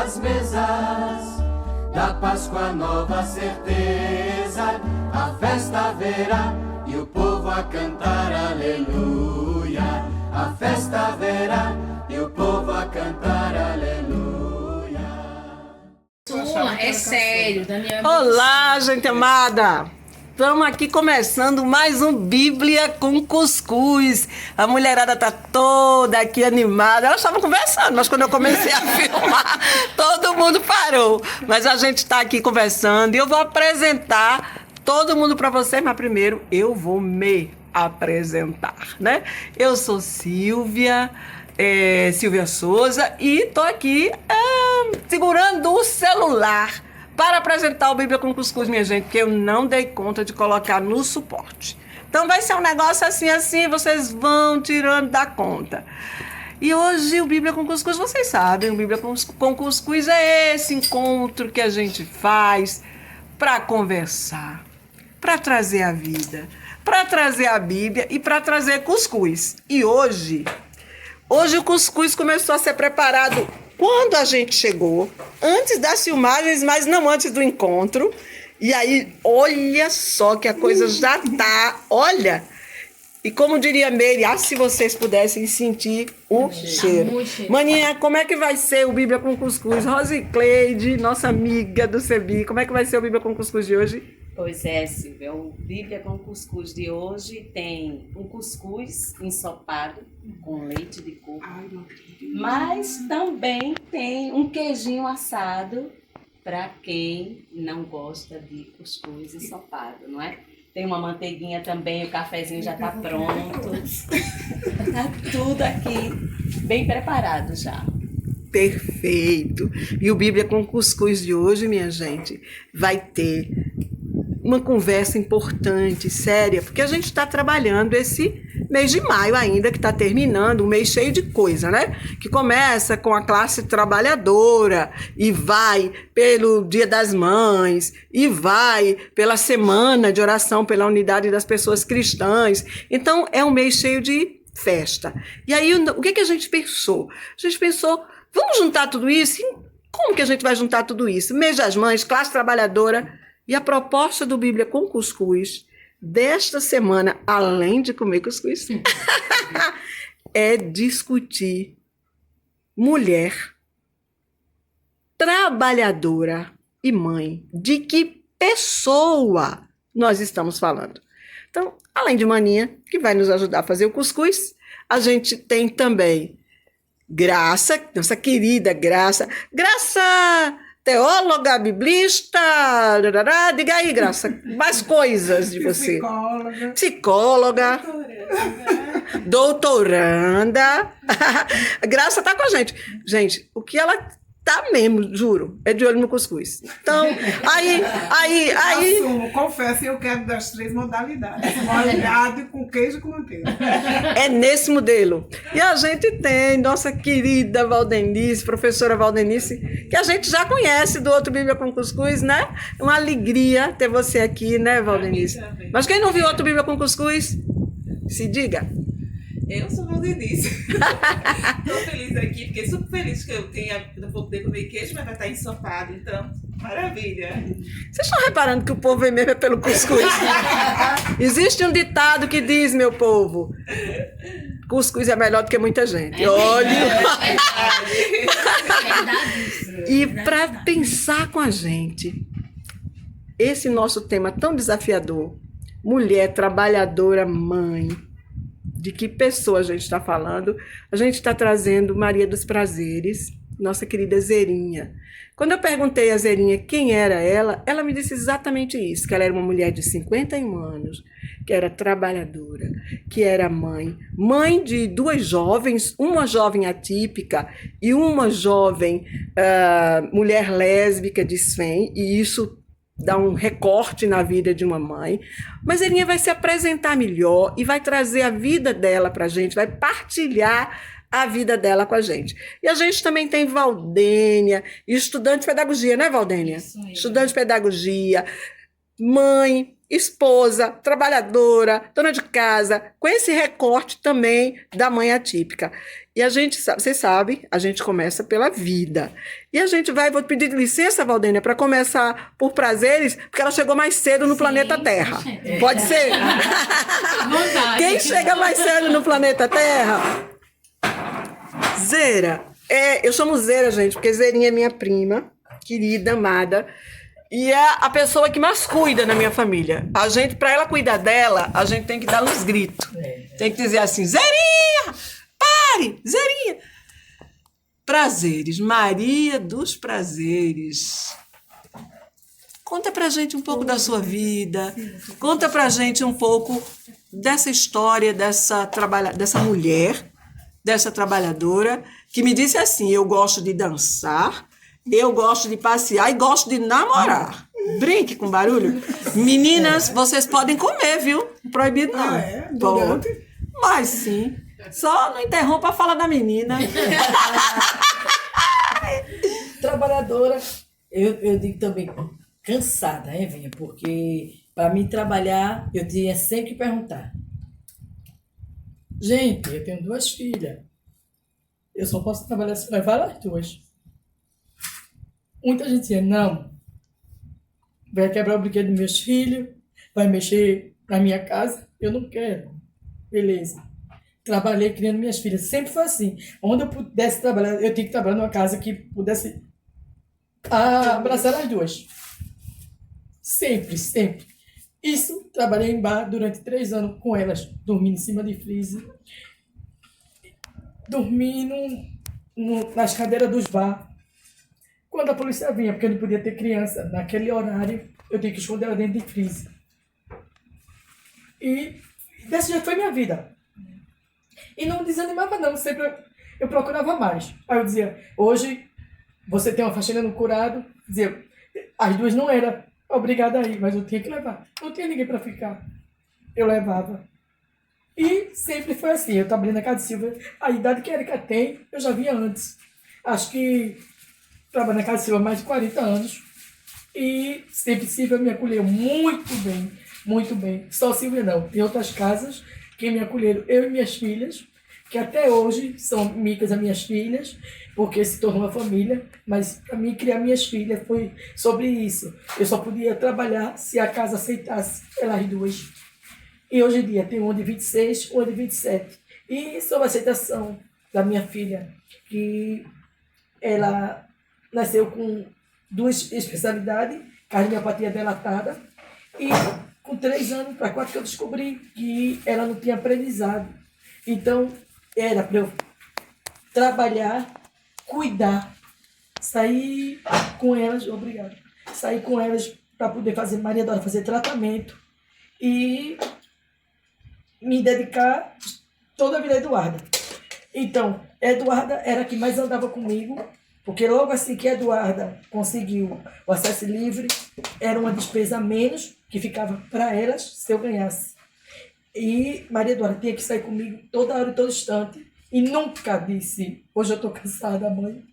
nas mesas da Páscoa nova certeza, a festa haverá e o povo a cantar aleluia. A festa haverá e o povo a cantar aleluia. É sério, Daniel. Olá, gente amada! Estamos aqui começando mais um Bíblia com Cuscuz. A mulherada tá toda aqui animada. Elas estavam conversando, mas quando eu comecei a filmar, todo mundo parou. Mas a gente está aqui conversando e eu vou apresentar todo mundo para vocês, mas primeiro eu vou me apresentar, né? Eu sou Silvia Souza e tô aqui segurando o celular para apresentar o Bíblia com Cuscuz, minha gente, que eu não dei conta de colocar no suporte. Então vai ser um negócio assim, vocês vão tirando da conta. E hoje o Bíblia com Cuscuz, vocês sabem, o Bíblia com Cuscuz é esse encontro que a gente faz para conversar, para trazer a vida, para trazer a Bíblia e para trazer cuscuz. E hoje o cuscuz começou a ser preparado quando a gente chegou, antes das filmagens, mas não antes do encontro. E aí, olha só que a coisa já tá, olha. E como diria Meire, se vocês pudessem sentir o cheiro. Maninha, como é que vai ser o Bíblia com Cuscuz? Rosicleide, nossa amiga do CEBI, como é que vai ser o Bíblia com Cuscuz de hoje? Pois é, Silvia, o Bíblia com Cuscuz de hoje tem um cuscuz ensopado com leite de coco, mas também tem um queijinho assado para quem não gosta de cuscuz ensopado, não é? Tem uma manteiguinha também, o cafezinho já está pronto, está tudo aqui bem preparado já. Perfeito! E o Bíblia com Cuscuz de hoje, minha gente, vai ter uma conversa importante, séria, porque a gente está trabalhando esse mês de maio ainda, que está terminando, um mês cheio de coisa, né? Que começa com a classe trabalhadora e vai pelo Dia das Mães e vai pela semana de oração pela unidade das pessoas cristãs. Então, é um mês cheio de festa. E aí, o que a gente pensou? A gente pensou, vamos juntar tudo isso? E como que a gente vai juntar tudo isso? Mês das Mães, classe trabalhadora. E a proposta do Bíblia com Cuscuz desta semana, além de comer cuscuz, é discutir mulher trabalhadora e mãe. De que pessoa nós estamos falando? Então, além de Maninha, que vai nos ajudar a fazer o cuscuz, a gente tem também Graça, nossa querida Graça. Graça! Teóloga, biblista, diga aí, Graça, mais coisas de você. Psicóloga. Doutoranda. Graça tá com a gente. Gente, o que ela tá mesmo, juro, é de olho no cuscuz. Então, aí... Assumo, confesso, eu quero das 3 modalidades. Molhado com queijo e com manteiga. É nesse modelo. E a gente tem nossa querida Valdenice, professora Valdenice, que a gente já conhece do outro Bíblia com Cuscuz, né? Uma alegria ter você aqui, né, Valdenice? Mas quem não viu outro Bíblia com Cuscuz, se diga. Eu sou Valdenice. Estou feliz aqui, fiquei super feliz que eu vou poder comer queijo, mas vai estar ensopado, então, maravilha. Vocês estão reparando que o povo vem mesmo pelo cuscuz? Existe um ditado que diz, meu povo, cuscuz é melhor do que muita gente. Olha! E para pensar com a gente, esse nosso tema tão desafiador, mulher trabalhadora, mãe, de que pessoa a gente está falando? A gente está trazendo Maria dos Prazeres, nossa querida Zerinha. Quando eu perguntei a Zerinha quem era ela, ela me disse exatamente isso, que ela era uma mulher de 51 anos, que era trabalhadora, que era mãe de 2 jovens, uma jovem atípica e uma jovem mulher lésbica de SFEM, e isso dá um recorte na vida de uma mãe. Mas Zerinha vai se apresentar melhor e vai trazer a vida dela para a gente, vai partilhar a vida dela com a gente. E a gente também tem Valdênia, estudante de pedagogia, né, Valdênia? Estudante de pedagogia, mãe, esposa, trabalhadora, dona de casa, com esse recorte também da mãe atípica. E a gente sabe, você sabe, a gente começa pela vida. E a gente vai, vou pedir licença, Valdênia, para começar por prazeres, porque ela chegou mais cedo no planeta Terra. Pode ser? Vontade. Quem chega mais cedo no planeta Terra? Zera. Eu chamo Zera, gente, porque Zerinha é minha prima, querida, amada, e é a pessoa que mais cuida na minha família. A gente, para ela cuidar dela, a gente tem que dar uns gritos. Tem que dizer assim, Zerinha! Pare! Zerinha! Prazeres, Maria dos Prazeres. Conta pra gente um pouco da sua vida. Conta pra gente um pouco dessa história dessa mulher, dessa trabalhadora, que me disse assim, eu gosto de dançar, eu gosto de passear e gosto de namorar. Brinque com barulho. Meninas, vocês podem comer, viu? Proibido não. Durante? Mas sim. Só não interrompa a fala da menina. Trabalhadora, eu digo também cansada, né, Vinha? Porque para mim trabalhar, eu tinha sempre que perguntar. Gente, eu tenho 2 filhas. Eu só posso trabalhar se levar as 2. Muita gente dizia, não, vai quebrar o brinquedo dos meus filhos, vai mexer na minha casa. Eu não quero. Beleza. Trabalhei criando minhas filhas. Sempre foi assim. Onde eu pudesse trabalhar, eu tinha que trabalhar numa casa que pudesse abraçar as 2. Sempre, sempre. Isso, trabalhei em bar durante 3 anos com elas, dormindo em cima de freezer, dormindo nas cadeiras dos bar. Quando a polícia vinha, porque eu não podia ter criança, naquele horário, eu tinha que esconder ela dentro de freezer. E desse jeito foi minha vida. E não me desanimava não, sempre eu procurava mais. Aí eu dizia, hoje você tem uma faxina no curado, dizia, as 2 não eram obrigada a ir, mas eu tinha que levar. Não tinha ninguém para ficar. Eu levava. E sempre foi assim, eu trabalhei na casa de Silva, a idade que a Erika tem, eu já via antes. Acho que trabalhei na casa de Silva há mais de 40 anos. E sempre Silvia me acolheu muito bem, muito bem. Só Silvia não, tem outras casas que me acolheram, eu e minhas filhas, que até hoje são amigas as minhas filhas, porque se tornou uma família, mas para mim criar minhas filhas foi sobre isso. Eu só podia trabalhar se a casa aceitasse elas 2. E hoje em dia tem uma de 26, uma de 27. E sobre a aceitação da minha filha, que ela nasceu com 2 especialidades, cardiomiopatia dilatada, e com 3 anos para 4 que eu descobri que ela não tinha aprendizado. Então, era para eu trabalhar, cuidar, sair com elas, obrigado, sair com elas para poder fazer Maria Dora, fazer tratamento e me dedicar toda a vida a Eduarda. Então, Eduarda era a que mais andava comigo, porque logo assim que Eduarda conseguiu o acesso livre, era uma despesa a menos que ficava para elas se eu ganhasse. E Maria Eduarda tinha que sair comigo toda hora e todo instante. E nunca disse, hoje eu estou cansada, mãe.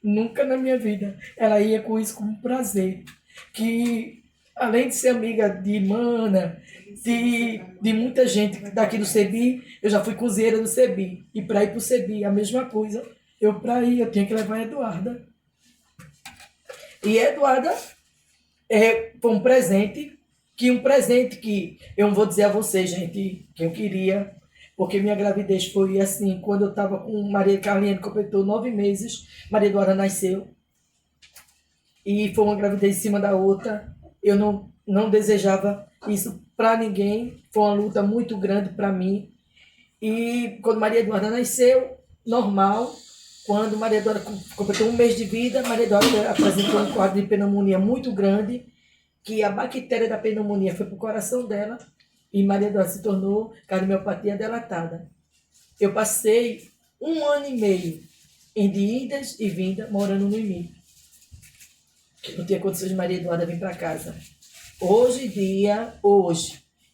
Nunca na minha vida. Ela ia com isso como um prazer. Que, além de ser amiga de Mana, de muita gente daqui do CEBI, eu já fui cozinheira do CEBI. E para ir para o CEBI, a mesma coisa. Eu tinha que levar a Eduarda. E a Eduarda foi um presente que eu não vou dizer a vocês, gente, que eu queria, porque minha gravidez foi assim, quando eu estava com Maria Carlinha, que completou 9 meses, Maria Eduarda nasceu, e foi uma gravidez em cima da outra. Eu não desejava isso para ninguém, foi uma luta muito grande para mim. E quando Maria Eduarda nasceu, normal, quando Maria Eduarda completou 1 mês de vida, Maria Eduarda apresentou um quadro de pneumonia muito grande, que a bactéria da pneumonia foi para o coração dela e Maria Eduarda se tornou cardiomiopatia dilatada. Eu passei 1 ano e meio em de idas e vindas morando no IMI. Não tinha condições de Maria Eduarda vir para casa. Hoje,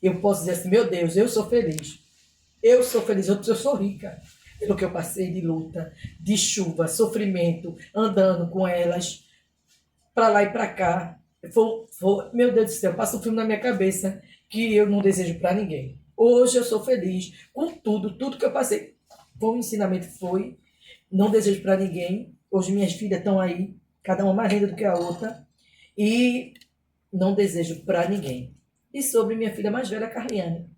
eu posso dizer assim, meu Deus, eu sou feliz. Eu sou feliz, eu sou rica. Pelo que eu passei de luta, de chuva, sofrimento, andando com elas, para lá e para cá. Meu Deus do céu, passa um filme na minha cabeça que eu não desejo para ninguém. Hoje eu sou feliz com tudo que eu passei. foi um ensinamento, foi. Não desejo para ninguém. Hoje minhas filhas estão aí, cada uma mais linda do que a outra. E não desejo para ninguém. E sobre minha filha mais velha, Carliane.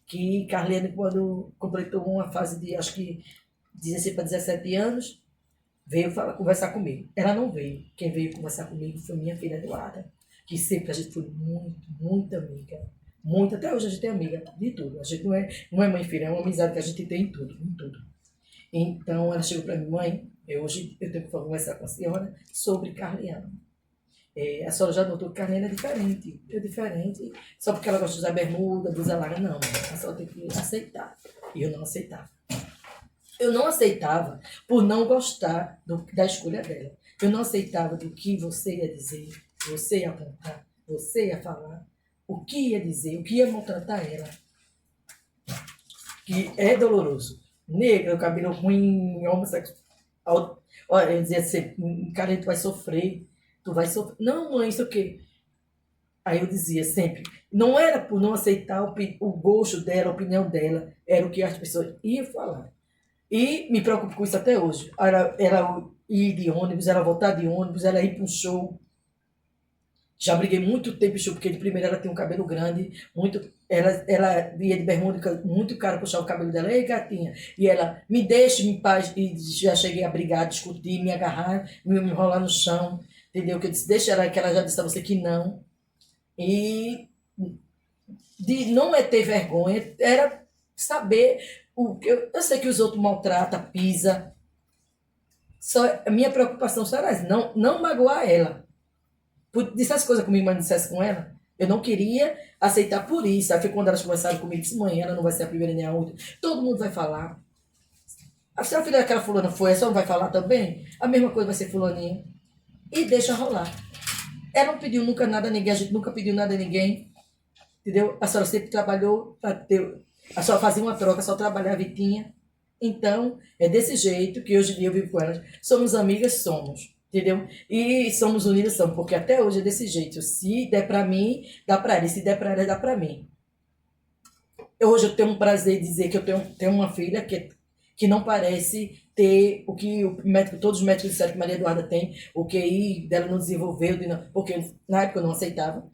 Que Carliane, quando completou uma fase de, acho que 16 para 17 anos, veio conversar comigo. Ela não veio. Quem veio conversar comigo foi minha filha Eduarda, que sempre a gente foi muito amiga. Muito, até hoje a gente é amiga de tudo. A gente não é mãe e filha, é uma amizade que a gente tem em tudo, em tudo. Então ela chegou para mim, mãe, hoje eu tenho que conversar com a senhora sobre Carliane. A senhora já notou que Carliane é diferente. É diferente. Só porque ela gosta de usar bermuda, blusa larga, não. A senhora tem que aceitar. E eu não aceitava. Eu não aceitava por não gostar da escolha dela. Eu não aceitava do que você ia dizer, você ia apontar, você ia falar, o que ia dizer, o que ia maltratar ela. Que é doloroso. Negra, o cabelo ruim, homossexual. Olha, eu dizia assim, cara, tu vai sofrer. Tu vai sofrer. Não, mãe, isso o quê? Aí eu dizia sempre, não era por não aceitar o gosto dela, a opinião dela, era o que as pessoas iam falar. E me preocupo com isso até hoje. Era ir de ônibus, era voltar de ônibus, era ir para um show. Já briguei muito tempo em show, porque de primeira ela tem um cabelo grande, ela ia de bermuda, muito caro puxar o cabelo dela, ei gatinha, e ela, me deixe em paz, e já cheguei a brigar, discutir, me agarrar, me enrolar no chão, entendeu? Que eu disse, deixa ela, que ela já disse a você que não. E de não é ter vergonha, era saber, eu sei que os outros maltratam, pisa, a minha preocupação só era essa, não magoar ela. Disse as coisas comigo, mas não dissesse com ela. Eu não queria aceitar por isso. Aí foi quando elas conversaram comigo, disse, mãe, ela não vai ser a primeira nem a outra. Todo mundo vai falar. Se a filha daquela fulana foi, essa não vai falar também? A mesma coisa vai ser fulaninha. E deixa rolar. Ela não pediu nunca nada a ninguém, a gente nunca pediu nada a ninguém. Entendeu? A senhora sempre trabalhou para ter... A senhora fazia uma troca, só trabalhava e tinha. Então, é desse jeito que hoje em dia eu vivo com elas. Somos amigas, somos. Entendeu? E somos unidas, somos, porque até hoje é desse jeito. Se der pra mim, dá pra ela. E se der pra ela, dá pra mim. Hoje eu tenho um prazer de dizer que eu tenho uma filha que não parece ter o que todos os médicos disseram que Maria Eduarda tem, o QI dela não desenvolveu, porque na época eu não aceitava.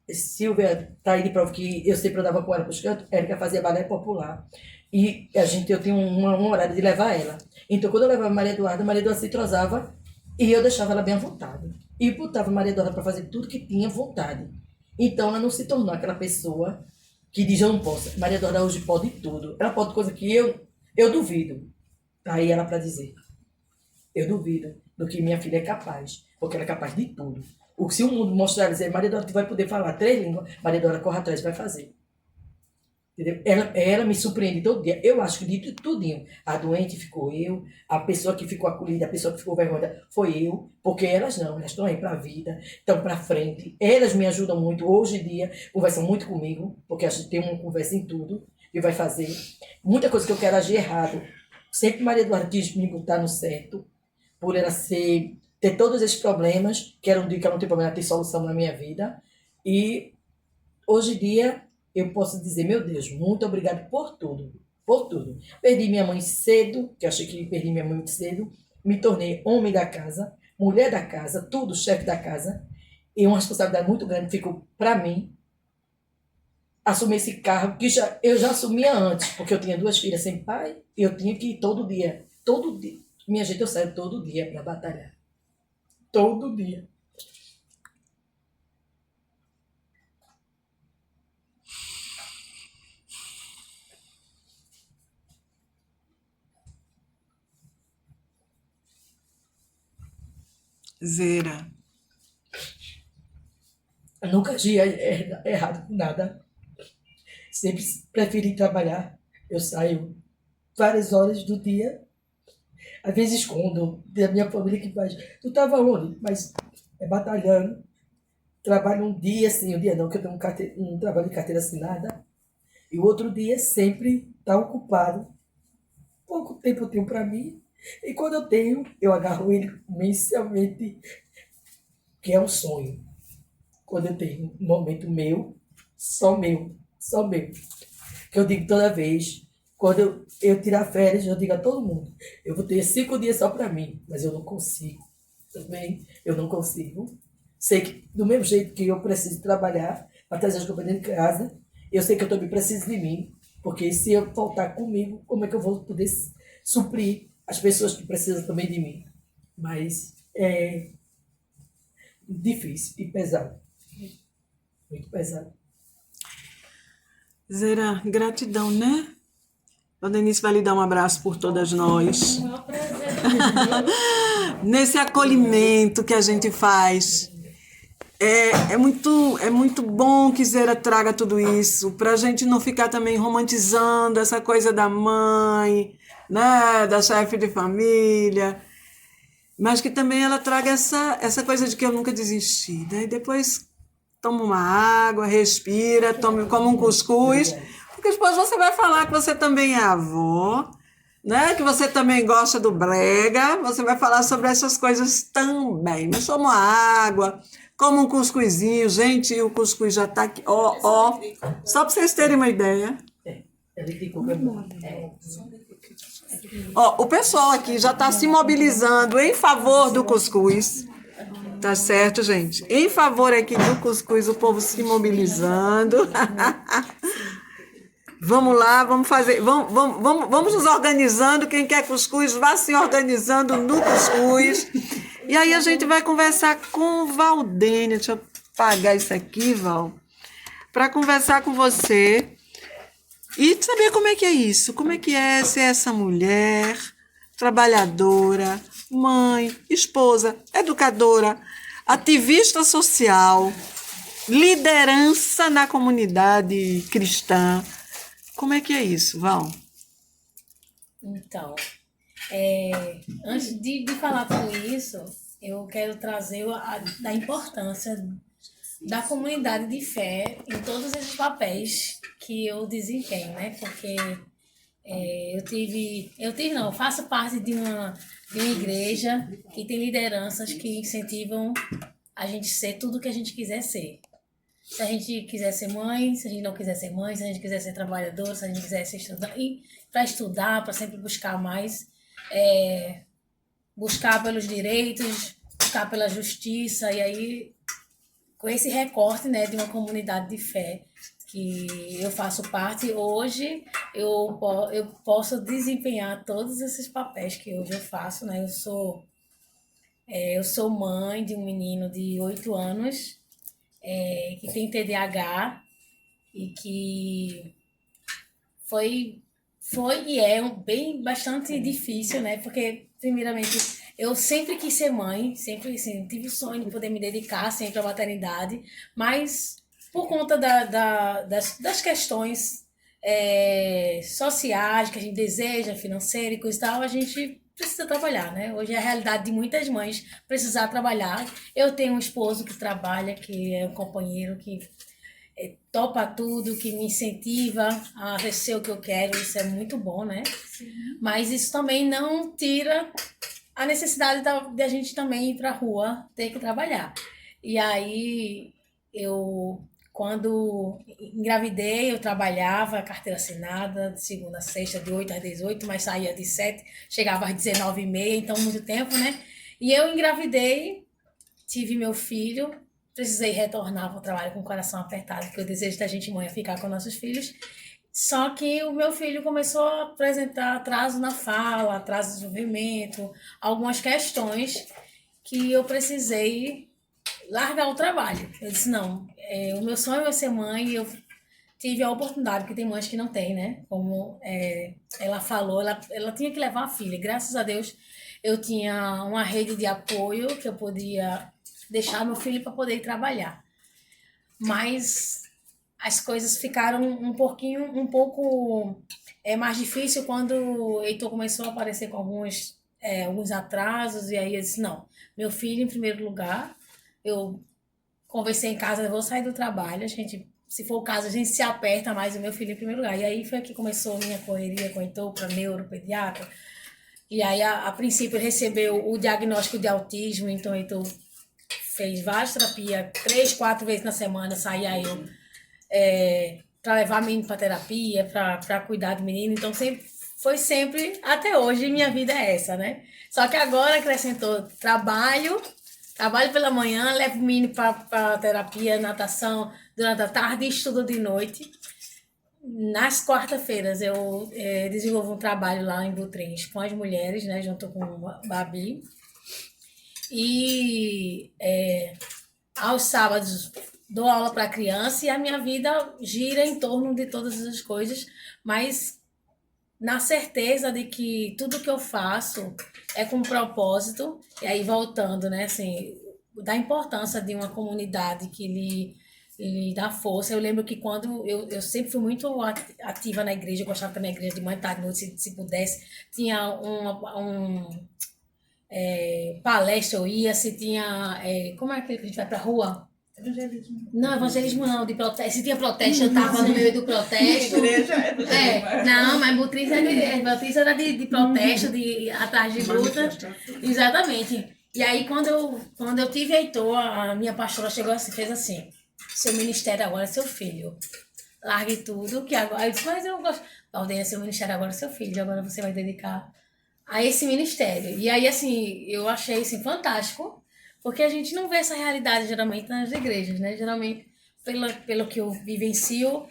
Silvia tá aí de prova que eu sempre andava com ela para os cantos, Érica fazia balé popular. E eu tinha um horário de levar ela. Então, quando eu levava Maria Eduarda se entrosava. E eu deixava ela bem à vontade. E botava a Maria Eduarda para fazer tudo que tinha vontade. Então ela não se tornou aquela pessoa que diz eu não posso. Maria Eduarda hoje pode tudo. Ela pode coisa que eu duvido. Aí ela para dizer. Eu duvido do que minha filha é capaz. Porque ela é capaz de tudo. Se o mundo mostrar ela dizer, Maria Eduarda, tu vai poder falar 3 línguas, Maria Eduarda corre atrás e vai fazer. Entendeu? Ela me surpreende todo dia. Eu acho que de tudinho. A doente ficou eu, a pessoa que ficou acolhida, a pessoa que ficou vergonha foi eu, porque elas não, elas estão aí para a vida, estão para frente. Elas me ajudam muito. Hoje em dia, conversam muito comigo, porque a gente tem uma conversa em tudo e vai fazer. Muita coisa que eu quero agir errado. Sempre Maria Eduarda quis me botar no certo, por ela ter todos esses problemas, que era um dia que ela não tem problema, ter solução na minha vida. E hoje em dia, eu posso dizer, meu Deus, muito obrigado por tudo, por tudo. Perdi minha mãe cedo, que eu achei que perdi minha mãe muito cedo, me tornei homem da casa, mulher da casa, tudo, chefe da casa, e uma responsabilidade muito grande ficou para mim, assumir esse cargo, que eu já assumia antes, porque eu tinha 2 filhas sem pai, e eu tinha que ir todo dia, minha gente, eu saio todo dia para batalhar, todo dia. Zera. Eu nunca agi errado com nada. Sempre preferi trabalhar. Eu saio várias horas do dia. Às vezes escondo da minha família que faz. Tu estava onde? Mas é batalhando. Trabalho um dia sim, um dia não, que eu tenho um trabalho de carteira assinada. E o outro dia sempre está ocupado. Pouco tempo eu tenho para mim. E quando eu tenho, eu agarro ele mensalmente, que é um sonho. Quando eu tenho um momento meu, só meu. Que eu digo toda vez, Quando eu tirar férias, eu digo a todo mundo, eu vou ter 5 dias só para mim, mas eu não consigo. Também eu não consigo. Sei que do mesmo jeito que eu preciso trabalhar para trazer as coisas dentro de casa, eu sei que eu também preciso de mim, porque se eu faltar comigo, como é que eu vou poder suprir as pessoas que precisam também de mim? Mas é difícil e pesado. Muito pesado. Zera, gratidão, né? A Denise vai lhe dar um abraço por todas nós. Nesse acolhimento que a gente faz. É muito bom que Zera traga tudo isso, para a gente não ficar também romantizando essa coisa da mãe, né, da chefe de família, mas que também ela traga essa coisa de que eu nunca desisti, né? E depois toma uma água, respira, come um cuscuz, porque depois você vai falar que você também é avó, né? Que você também gosta do brega, você vai falar sobre essas coisas também, mas toma uma água, como um cuscuzinho, gente, e o cuscuz já tá aqui, ó, só para vocês terem uma ideia. Ó, o pessoal aqui já está se mobilizando em favor do cuscuz, tá certo, gente? Em favor aqui do cuscuz, o povo se mobilizando. Vamos lá, vamos fazer, vamos nos organizando, quem quer cuscuz, vá se organizando no cuscuz. E aí a gente vai conversar com Valdênia. Deixa eu apagar isso aqui, Val. Para conversar com você e saber como é que é isso. Como é que é ser essa mulher trabalhadora, mãe, esposa, educadora, ativista social, liderança na comunidade cristã. Como é que é isso, Val? Então, antes de falar tudo isso, eu quero trazer a importância da comunidade de fé em todos esses papéis que eu desempenho, né? Porque eu faço parte de uma igreja que tem lideranças que incentivam a gente ser tudo o que a gente quiser ser. Se a gente quiser ser mãe, se a gente não quiser ser mãe, se a gente quiser ser trabalhador, se a gente quiser ser estudante, e para estudar, para sempre buscar mais, buscar pelos direitos, buscar pela justiça, e aí, com esse recorte, né, de uma comunidade de fé que eu faço parte, hoje eu posso desempenhar todos esses papéis que hoje eu faço, né? Eu sou mãe de um menino de 8 anos, que tem TDAH e que foi e é bastante difícil, né? Porque, primeiramente, eu sempre quis ser mãe, sempre assim, tive o sonho de poder me dedicar sempre à maternidade, mas por conta das questões sociais que a gente deseja, financeiras e coisa e tal, a gente precisa trabalhar, né? Hoje é a realidade de muitas mães precisar trabalhar. Eu tenho um esposo que trabalha, que é um companheiro que topa tudo, que me incentiva a ser o que eu quero, isso é muito bom, né? Sim. Mas isso também não tira a necessidade de a gente também ir pra rua, ter que trabalhar. E aí, quando engravidei, eu trabalhava, carteira assinada, de segunda a sexta, de 8 às 18, mas saía de 7, chegava às 19h30, então muito tempo, né? E eu engravidei, tive meu filho, precisei retornar para o trabalho com o coração apertado, porque o desejo da gente mãe é ficar com nossos filhos. Só que o meu filho começou a apresentar atraso na fala, atraso de desenvolvimento, algumas questões que eu precisei largar o trabalho. Eu disse, não, o meu sonho é ser mãe, e eu tive a oportunidade, porque tem mães que não têm, né? Como ela falou, ela tinha que levar a filha. Graças a Deus, eu tinha uma rede de apoio que eu podia deixar meu filho para poder ir trabalhar. Mas as coisas ficaram um pouco mais difícil quando o Heitor começou a aparecer com alguns atrasos, e aí eu disse, não, meu filho em primeiro lugar. Eu conversei em casa, eu vou sair do trabalho, se for o caso, a gente se aperta mais, o meu filho em primeiro lugar. E aí foi que começou a minha correria com o Heitor para neuropediatra. E aí, a princípio, ele recebeu o diagnóstico de autismo, então o Heitor fez várias terapias, 3, 4 vezes na semana, saía eu para levar menino para terapia, para cuidar do menino. Então, foi sempre, até hoje, minha vida é essa, né? Só que agora acrescentou trabalho pela manhã, levo o menino para terapia, natação durante a tarde e estudo de noite. Nas quarta-feiras eu desenvolvo um trabalho lá em Butrins com as mulheres, né, junto com a Babi. E aos sábados dou aula para criança e a minha vida gira em torno de todas essas coisas, mas na certeza de que tudo que eu faço é com propósito. E aí voltando, né, assim, da importância de uma comunidade que lhe dá força. Eu lembro que quando eu sempre fui muito ativa na igreja, eu gostava também da igreja de manhã, tarde, noite, se pudesse. Tinha palestra, eu ia, se tinha... como é aquele que a gente vai pra rua? Evangelismo. Não, evangelismo não, de protesto. Se tinha protesto, eu estava no meio do protesto. Igreja é evangelismo. Não, mas Butrins era de protesto, atrás de luta. Exatamente. E aí, quando eu tive Heitor, a minha pastora chegou assim, fez assim: seu ministério agora é seu filho. Largue tudo, que agora... Eu disse, mas eu gosto... Valdênia, seu ministério agora é seu filho, agora você vai dedicar a esse ministério. E aí, assim, eu achei, assim, fantástico, porque a gente não vê essa realidade, geralmente, nas igrejas, né? Geralmente, pelo que eu vivencio,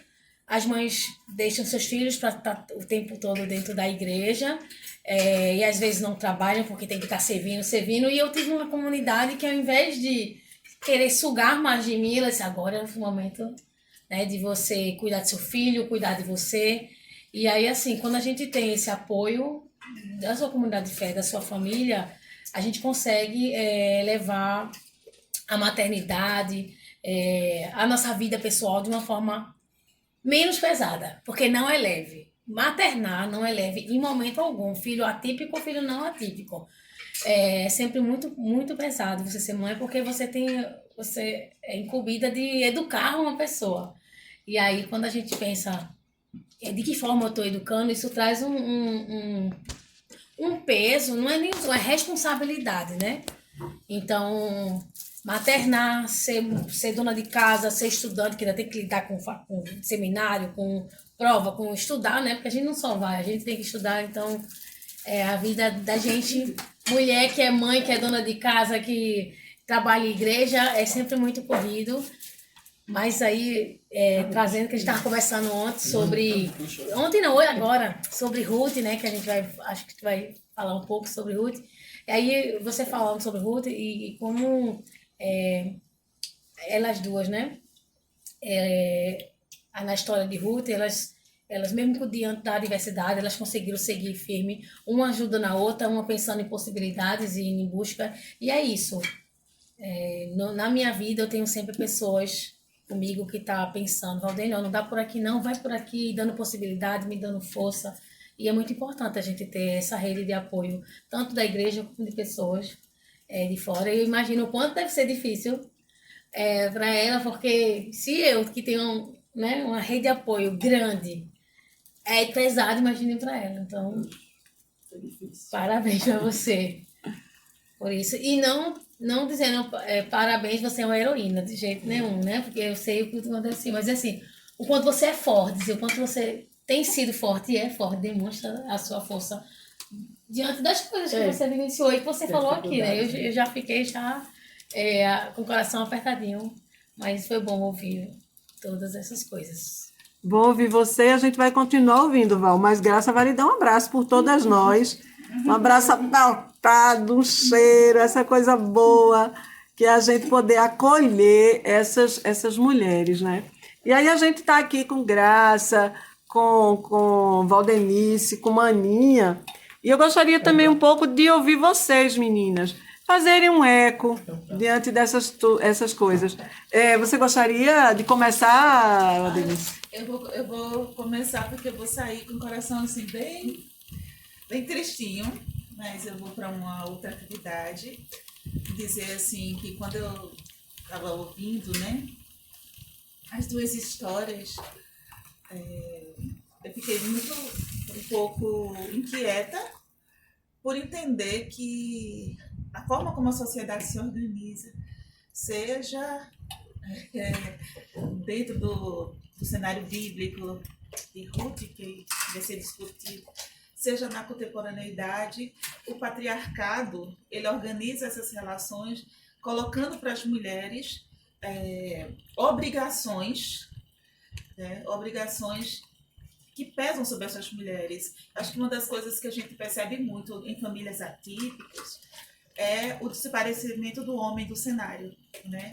as mães deixam seus filhos para estar o tempo todo dentro da igreja, e às vezes não trabalham porque tem que estar servindo. E eu tive uma comunidade que, ao invés de querer sugar mais de mim, ela disse, agora é o momento, né, de você cuidar do seu filho, cuidar de você. E aí, assim, quando a gente tem esse apoio da sua comunidade de fé, da sua família, a gente consegue levar a maternidade, a nossa vida pessoal de uma forma menos pesada, porque não é leve. Maternar não é leve em momento algum. Filho atípico ou filho não atípico. É sempre muito, muito pesado você ser mãe, porque você é incumbida de educar uma pessoa. E aí, quando a gente pensa de que forma eu estou educando, isso traz um peso, não é nem é responsabilidade, né? Então, maternar, ser dona de casa, ser estudante, que ainda tem que lidar com seminário, com prova, com estudar, né? Porque a gente não só vai, a gente tem que estudar. Então, a vida da gente, mulher que é mãe, que é dona de casa, que trabalha em igreja, é sempre muito corrido. Mas aí, trazendo que a gente estava conversando ontem sobre... Ontem não, agora, sobre Ruth, né? Que a gente acho que vai falar um pouco sobre Ruth. E aí, você falando sobre Ruth e como elas duas, né? Na história de Ruth, elas mesmo diante da adversidade, elas conseguiram seguir firme. Uma ajuda na outra, uma pensando em possibilidades e em busca. E é isso. Na minha vida, eu tenho sempre pessoas comigo que tá pensando, Valdênia, não dá por aqui não, vai por aqui, dando possibilidade, me dando força. E é muito importante a gente ter essa rede de apoio, tanto da igreja como de pessoas de fora. Eu imagino o quanto deve ser difícil para ela, porque se eu, que tenho uma rede de apoio grande, é pesado, imagine para ela. Então, parabéns para você por isso. E não dizendo parabéns, você é uma heroína, de jeito nenhum, né? Porque eu sei o que aconteceu, mas assim, o quanto você é forte, o quanto você tem sido forte e é forte, demonstra a sua força diante das coisas que você vivenciou e que você falou aqui, né? Eu já fiquei com o coração apertadinho, mas foi bom ouvir todas essas coisas. Bom ouvir você, a gente vai continuar ouvindo, Val, mas Graça vai lhe dar um abraço por todas nós. Um abraço apertado, um cheiro, essa coisa boa, que a gente poder acolher essas mulheres, né? E aí a gente está aqui com Graça, com Valdenice, com Maninha, e eu gostaria também um pouco de ouvir vocês, meninas, fazerem um eco diante essas coisas. Você gostaria de começar, Valdenice? Eu vou começar porque eu vou sair com o coração assim bem tristinho, mas eu vou para uma outra atividade. Dizer assim que quando eu estava ouvindo, né, as duas histórias, eu fiquei um pouco inquieta por entender que a forma como a sociedade se organiza, seja dentro do cenário bíblico de Ruth, que vai ser discutido, seja na contemporaneidade, o patriarcado, ele organiza essas relações colocando para as mulheres obrigações que pesam sobre essas mulheres. Acho que uma das coisas que a gente percebe muito em famílias atípicas é o desaparecimento do homem do cenário, né?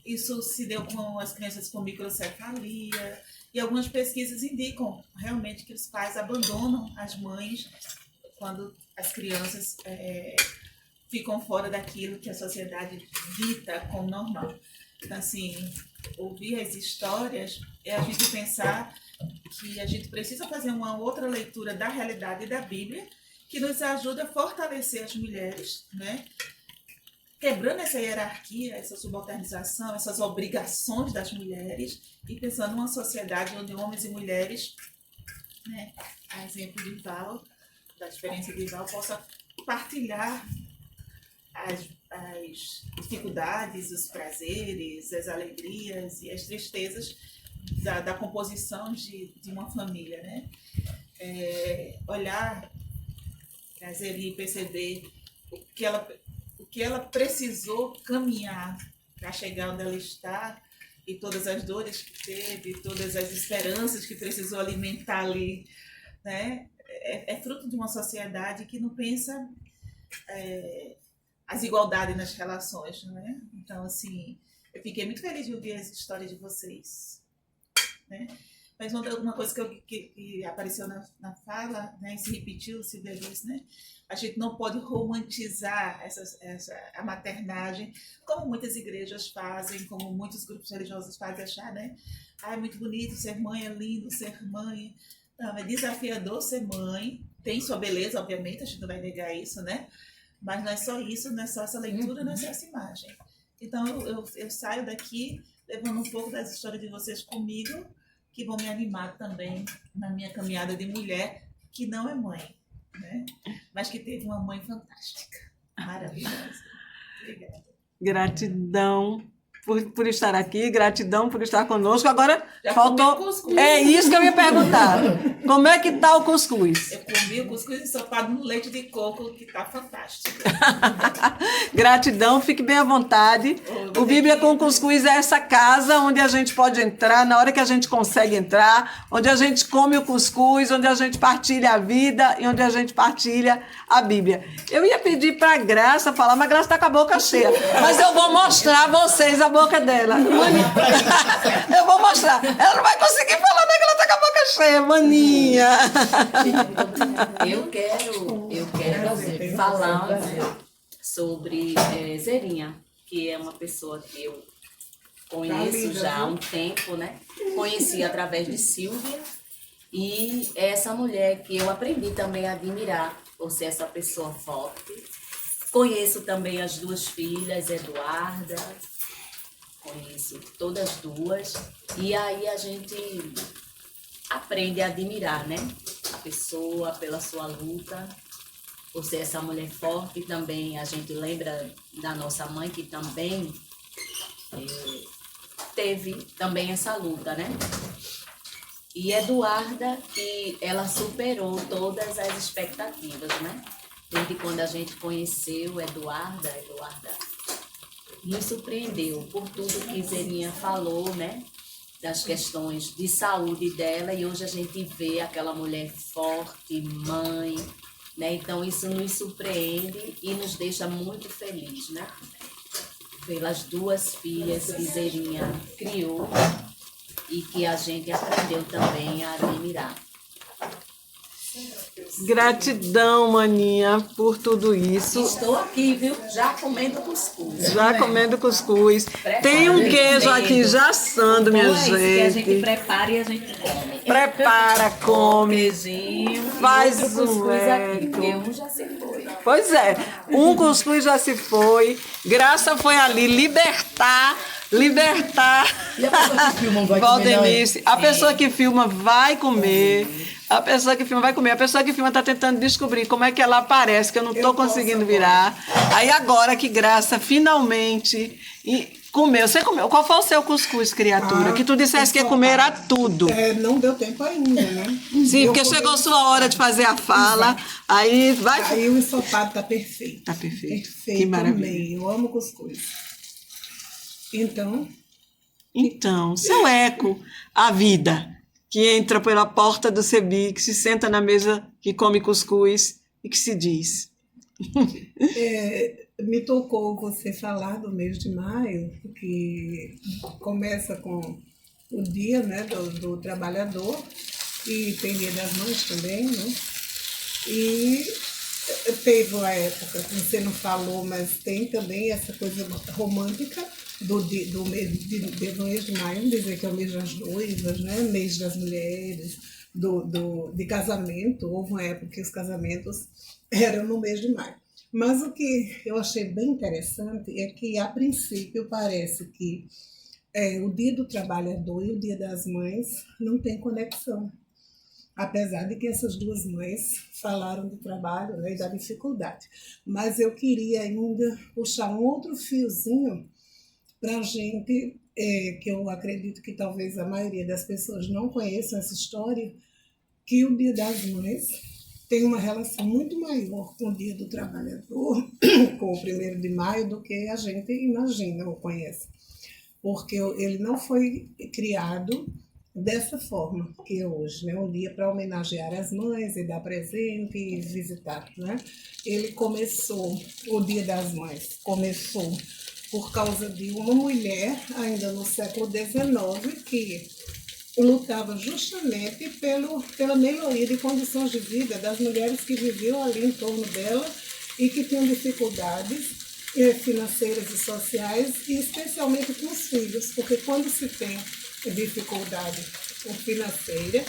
Isso se deu com as crianças com microcefalia, e algumas pesquisas indicam realmente que os pais abandonam as mães quando as crianças ficam fora daquilo que a sociedade dita como normal. Então, assim, ouvir as histórias é a gente pensar que a gente precisa fazer uma outra leitura da realidade da Bíblia que nos ajuda a fortalecer as mulheres, né? Quebrando essa hierarquia, essa subalternização, essas obrigações das mulheres e pensando numa sociedade onde homens e mulheres, né, a exemplo de Val, da experiência de Val, possa partilhar as dificuldades, os prazeres, as alegrias e as tristezas da composição de uma família, né? Olhar, trazer e perceber o que ela precisou caminhar para chegar onde ela está e todas as dores que teve, todas as esperanças que precisou alimentar ali, né? É fruto de uma sociedade que não pensa as igualdades nas relações, né? Então, assim, eu fiquei muito feliz de ouvir essa história de vocês, né? Mas uma coisa que apareceu na fala, né, e se repetiu, Silvia disse, né? A gente não pode romantizar a maternagem, como muitas igrejas fazem, como muitos grupos religiosos fazem, achar, né? É muito bonito ser mãe, é lindo ser mãe. Não, é desafiador ser mãe. Tem sua beleza, obviamente, a gente não vai negar isso, né? Mas não é só isso, não é só essa leitura, não é só essa imagem. Então, eu saio daqui levando um pouco das histórias de vocês comigo, que vão me animar também na minha caminhada de mulher que não é mãe, né? Mas que teve uma mãe fantástica, maravilhosa. Obrigada. Gratidão por estar aqui, gratidão por estar conosco. Agora Já faltou. comi cuscuz. É isso que eu ia perguntar. Como é que tá o cuscuz? Eu comi o cuscuz ensopado no leite de coco, que tá fantástico. Gratidão, fique bem à vontade. O Bíblia com Cuscuz é essa casa onde a gente pode entrar na hora que a gente consegue entrar, onde a gente come o cuscuz, onde a gente partilha a vida e onde a gente partilha a Bíblia. Eu ia pedir para a Graça falar, mas a Graça está com a boca cheia. Mas eu vou mostrar a vocês a boca dela. Eu vou mostrar. Ela não vai conseguir falar, né, que ela está com a boca cheia, maninha. Eu quero falar sobre Zerinha, que é uma pessoa que eu conheço já há um tempo, né? Conheci através de Silvia, e é essa mulher que eu aprendi também a admirar por ser essa pessoa forte. Conheço também as duas filhas, Eduarda, conheço todas duas, e aí a gente aprende a admirar, né? A pessoa pela sua luta, por ser essa mulher forte. Também a gente lembra da nossa mãe, que também teve também essa luta, né? E Eduarda, que ela superou todas as expectativas, né? Desde quando a gente conheceu Eduarda nos surpreendeu por tudo que Zerinha falou, né? Das questões de saúde dela, e hoje a gente vê aquela mulher forte, mãe, né? Então isso nos surpreende e nos deixa muito felizes, né? Pelas duas filhas que Zerinha criou e que a gente aprendeu também a admirar. Gratidão, maninha, por tudo isso. Estou aqui, viu? Já comendo cuscuz. Já comendo cuscuz. Tem um queijo aqui já assando, minha Que a gente gente. prepara e a gente come. Prepara, come. Queijinho, Faz outro cuscuz um aqui, eco. porque um já se foi. Pois é, um cuscuz já se foi. Graça foi ali libertar. E a pessoa que filma vai comer, Valdenice, a pessoa que filma vai comer. A pessoa que filma vai comer. A pessoa que filma está tentando descobrir como é que ela aparece, que eu não estou conseguindo virar. Aí agora que Graça finalmente Comeu. Você comeu. Qual foi o seu cuscuz, criatura? Que tu disseste que ia comer era tudo. Não deu tempo ainda, né? Sim, porque chegou sua hora de fazer a fala. Aí vai. Aí o ensopado tá perfeito. Tá perfeito. Perfeito, Que maravilha. amei. Eu amo cuscuz. Então, seu eco, a vida, que entra pela porta do Sebi, que se senta na mesa, que come cuscuz e que se diz. Me tocou você falar do mês de maio, que começa com o dia, né, do trabalhador, e tem Dia das Mães também, né? E teve uma época, que você não falou, mas tem também essa coisa romântica do mês de maio, dizer que é o mês das noivas, né? Mês das mulheres, de casamento. Houve uma época que os casamentos eram no mês de maio. Mas o que eu achei bem interessante é que, a princípio, parece que o Dia do Trabalhador e o Dia das Mães não tem conexão. Apesar de que essas duas mães falaram do trabalho, né, e da dificuldade. Mas eu queria ainda puxar um outro fiozinho para a gente, que eu acredito que talvez a maioria das pessoas não conheçam essa história, que o Dia das Mães tem uma relação muito maior com o Dia do Trabalhador, com o 1º de maio, do que a gente imagina ou conhece. Porque ele não foi criado dessa forma que é hoje, né? Um dia para homenagear as mães e dar presente e visitar, né? Ele começou, o Dia das Mães começou por causa de uma mulher, ainda no século XIX, que lutava justamente pela melhoria de condições de vida das mulheres que viviam ali em torno dela e que tinham dificuldades financeiras e sociais, e especialmente com os filhos, porque quando se tem dificuldade financeira,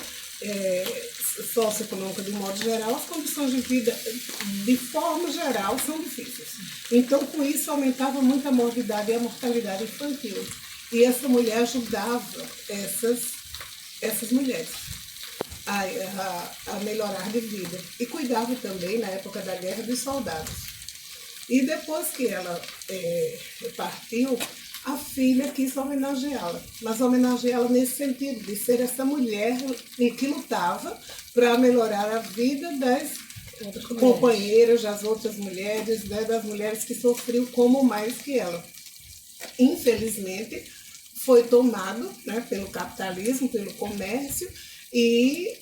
socioeconômica de modo geral, as condições de vida, de forma geral, são difíceis. Então, com isso, aumentava muito a morbidade e a mortalidade infantil. E essa mulher ajudava essas mulheres a melhorar de vida. E cuidava também, na época da guerra, dos soldados. E depois que ela partiu, a filha quis homenageá-la, mas homenageá-la nesse sentido, de ser essa mulher que lutava para melhorar a vida das companheiras, das outras mulheres, né, das mulheres que sofriam como mais que ela. Infelizmente, foi tomado, né, pelo capitalismo, pelo comércio, e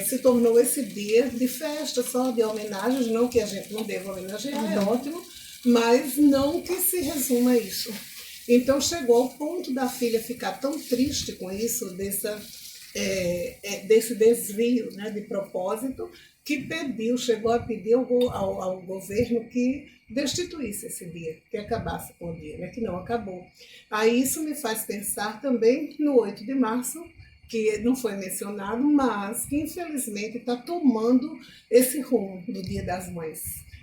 se tornou esse dia de festa, só de homenagens, não que a gente não deva homenagear, é ótimo, mas não que se resuma a isso. Então chegou ao ponto da filha ficar tão triste com isso, desse desvio, né, de propósito, que chegou a pedir ao governo que destituísse esse dia, que acabasse com o dia, né, que não acabou. Aí isso me faz pensar também no 8 de março, que não foi mencionado, mas que infelizmente está tomando esse rumo do Dia das Mães.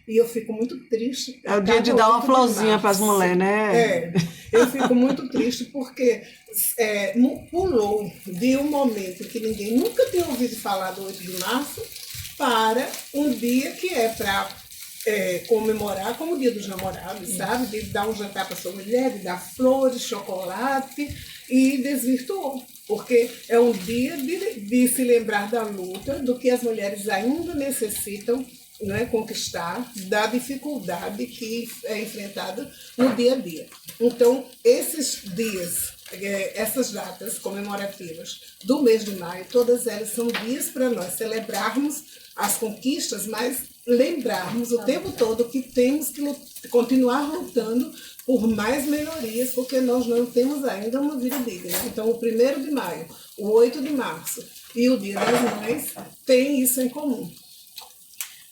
E eu fico muito triste. É o dia de dar uma florzinha para as mulheres, né? Eu fico muito triste porque pulou de um momento que ninguém nunca tinha ouvido falar do 8 de março para um dia que é para comemorar como o Dia dos Namorados, sabe? De dar um jantar para sua mulher, de dar flores, chocolate, e desvirtuou. Porque é um dia de se lembrar da luta, do que as mulheres ainda necessitam, né, conquistar, da dificuldade que é enfrentada no dia a dia. Então, esses dias, essas datas comemorativas do mês de maio, todas elas são dias para nós celebrarmos as conquistas, mas lembrarmos o tempo todo que temos que continuar lutando por mais melhorias, porque nós não temos ainda uma vida digna. Então, o 1º de maio, o 8 de março e o Dia das Mães têm isso em comum.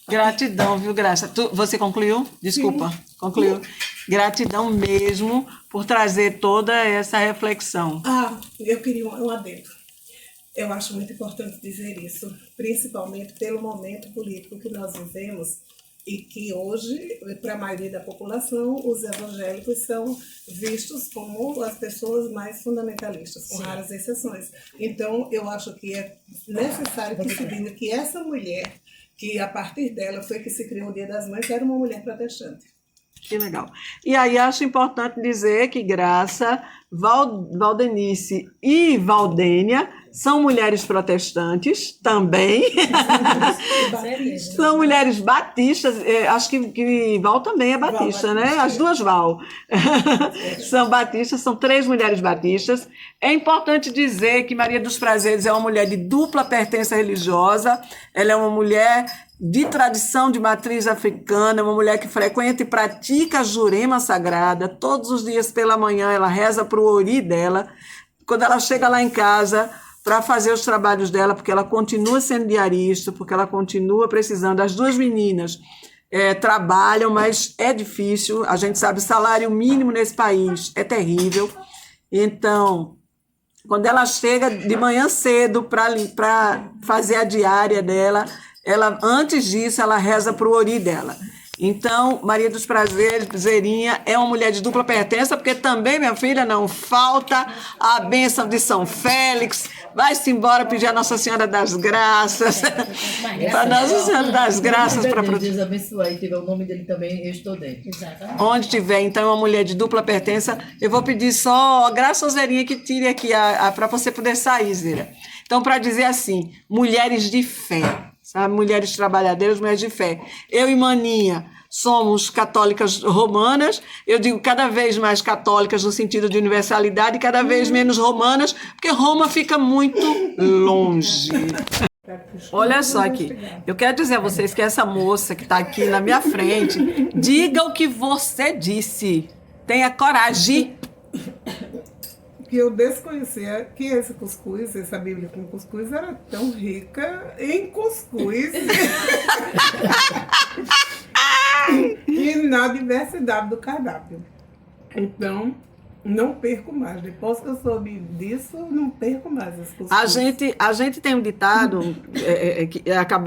Gratidão, viu, Graça? Você concluiu? Desculpa, sim. Concluiu. Gratidão mesmo por trazer toda essa reflexão. Eu queria um adendo. Eu acho muito importante dizer isso, principalmente pelo momento político que nós vivemos e que hoje, para a maioria da população, os evangélicos são vistos como as pessoas mais fundamentalistas, com raras exceções. Então, eu acho que é necessário que se diga que essa mulher, que a partir dela foi que se criou o Dia das Mães, era uma mulher protestante. Que legal. E aí acho importante dizer que Graça, Valdenice e Valdênia são mulheres protestantes também. São mulheres batistas. Acho que Val também é batista, né? As duas Val. São batistas, são 3 mulheres batistas. É importante dizer que Maria dos Prazeres é uma mulher de dupla pertença religiosa. Ela é uma mulher de tradição de matriz africana, uma mulher que frequenta e pratica a Jurema Sagrada. Todos os dias pela manhã ela reza para o ori dela. Quando ela chega lá em casa para fazer os trabalhos dela, porque ela continua sendo diarista, porque ela continua precisando. As 2 meninas trabalham, mas é difícil. A gente sabe, o salário mínimo nesse país é terrível. Então, quando ela chega de manhã cedo para fazer a diária dela, antes disso, ela reza para o ori dela. Então, Maria dos Prazeres, Zerinha, é uma mulher de dupla pertença, porque também, minha filha, não falta a bênção de São Félix. Vai-se embora pedir a Nossa Senhora das Graças. Para Nossa Senhora das Graças. Para Deus abençoar e tiver o nome dele também, eu estou dentro. Exatamente. Onde tiver, então, é uma mulher de dupla pertença. Eu vou pedir só, graças a Zerinha, que tire aqui para você poder sair, Zera. Então, para dizer assim, mulheres de fé. Sabe? Mulheres trabalhadeiras, mulheres de fé. Eu e Maninha somos católicas romanas, eu digo cada vez mais católicas no sentido de universalidade e cada vez menos romanas, porque Roma fica muito longe. Olha só aqui, eu quero dizer a vocês que essa moça que está aqui na minha frente, diga o que você disse, tenha coragem. Que eu desconhecia que esse cuscuz, essa Bíblia com cuscuz, era tão rica em cuscuz e na diversidade do cardápio. Então, não perco mais. Depois que eu soube disso, não perco mais esse cuscuz. A gente tem um ditado,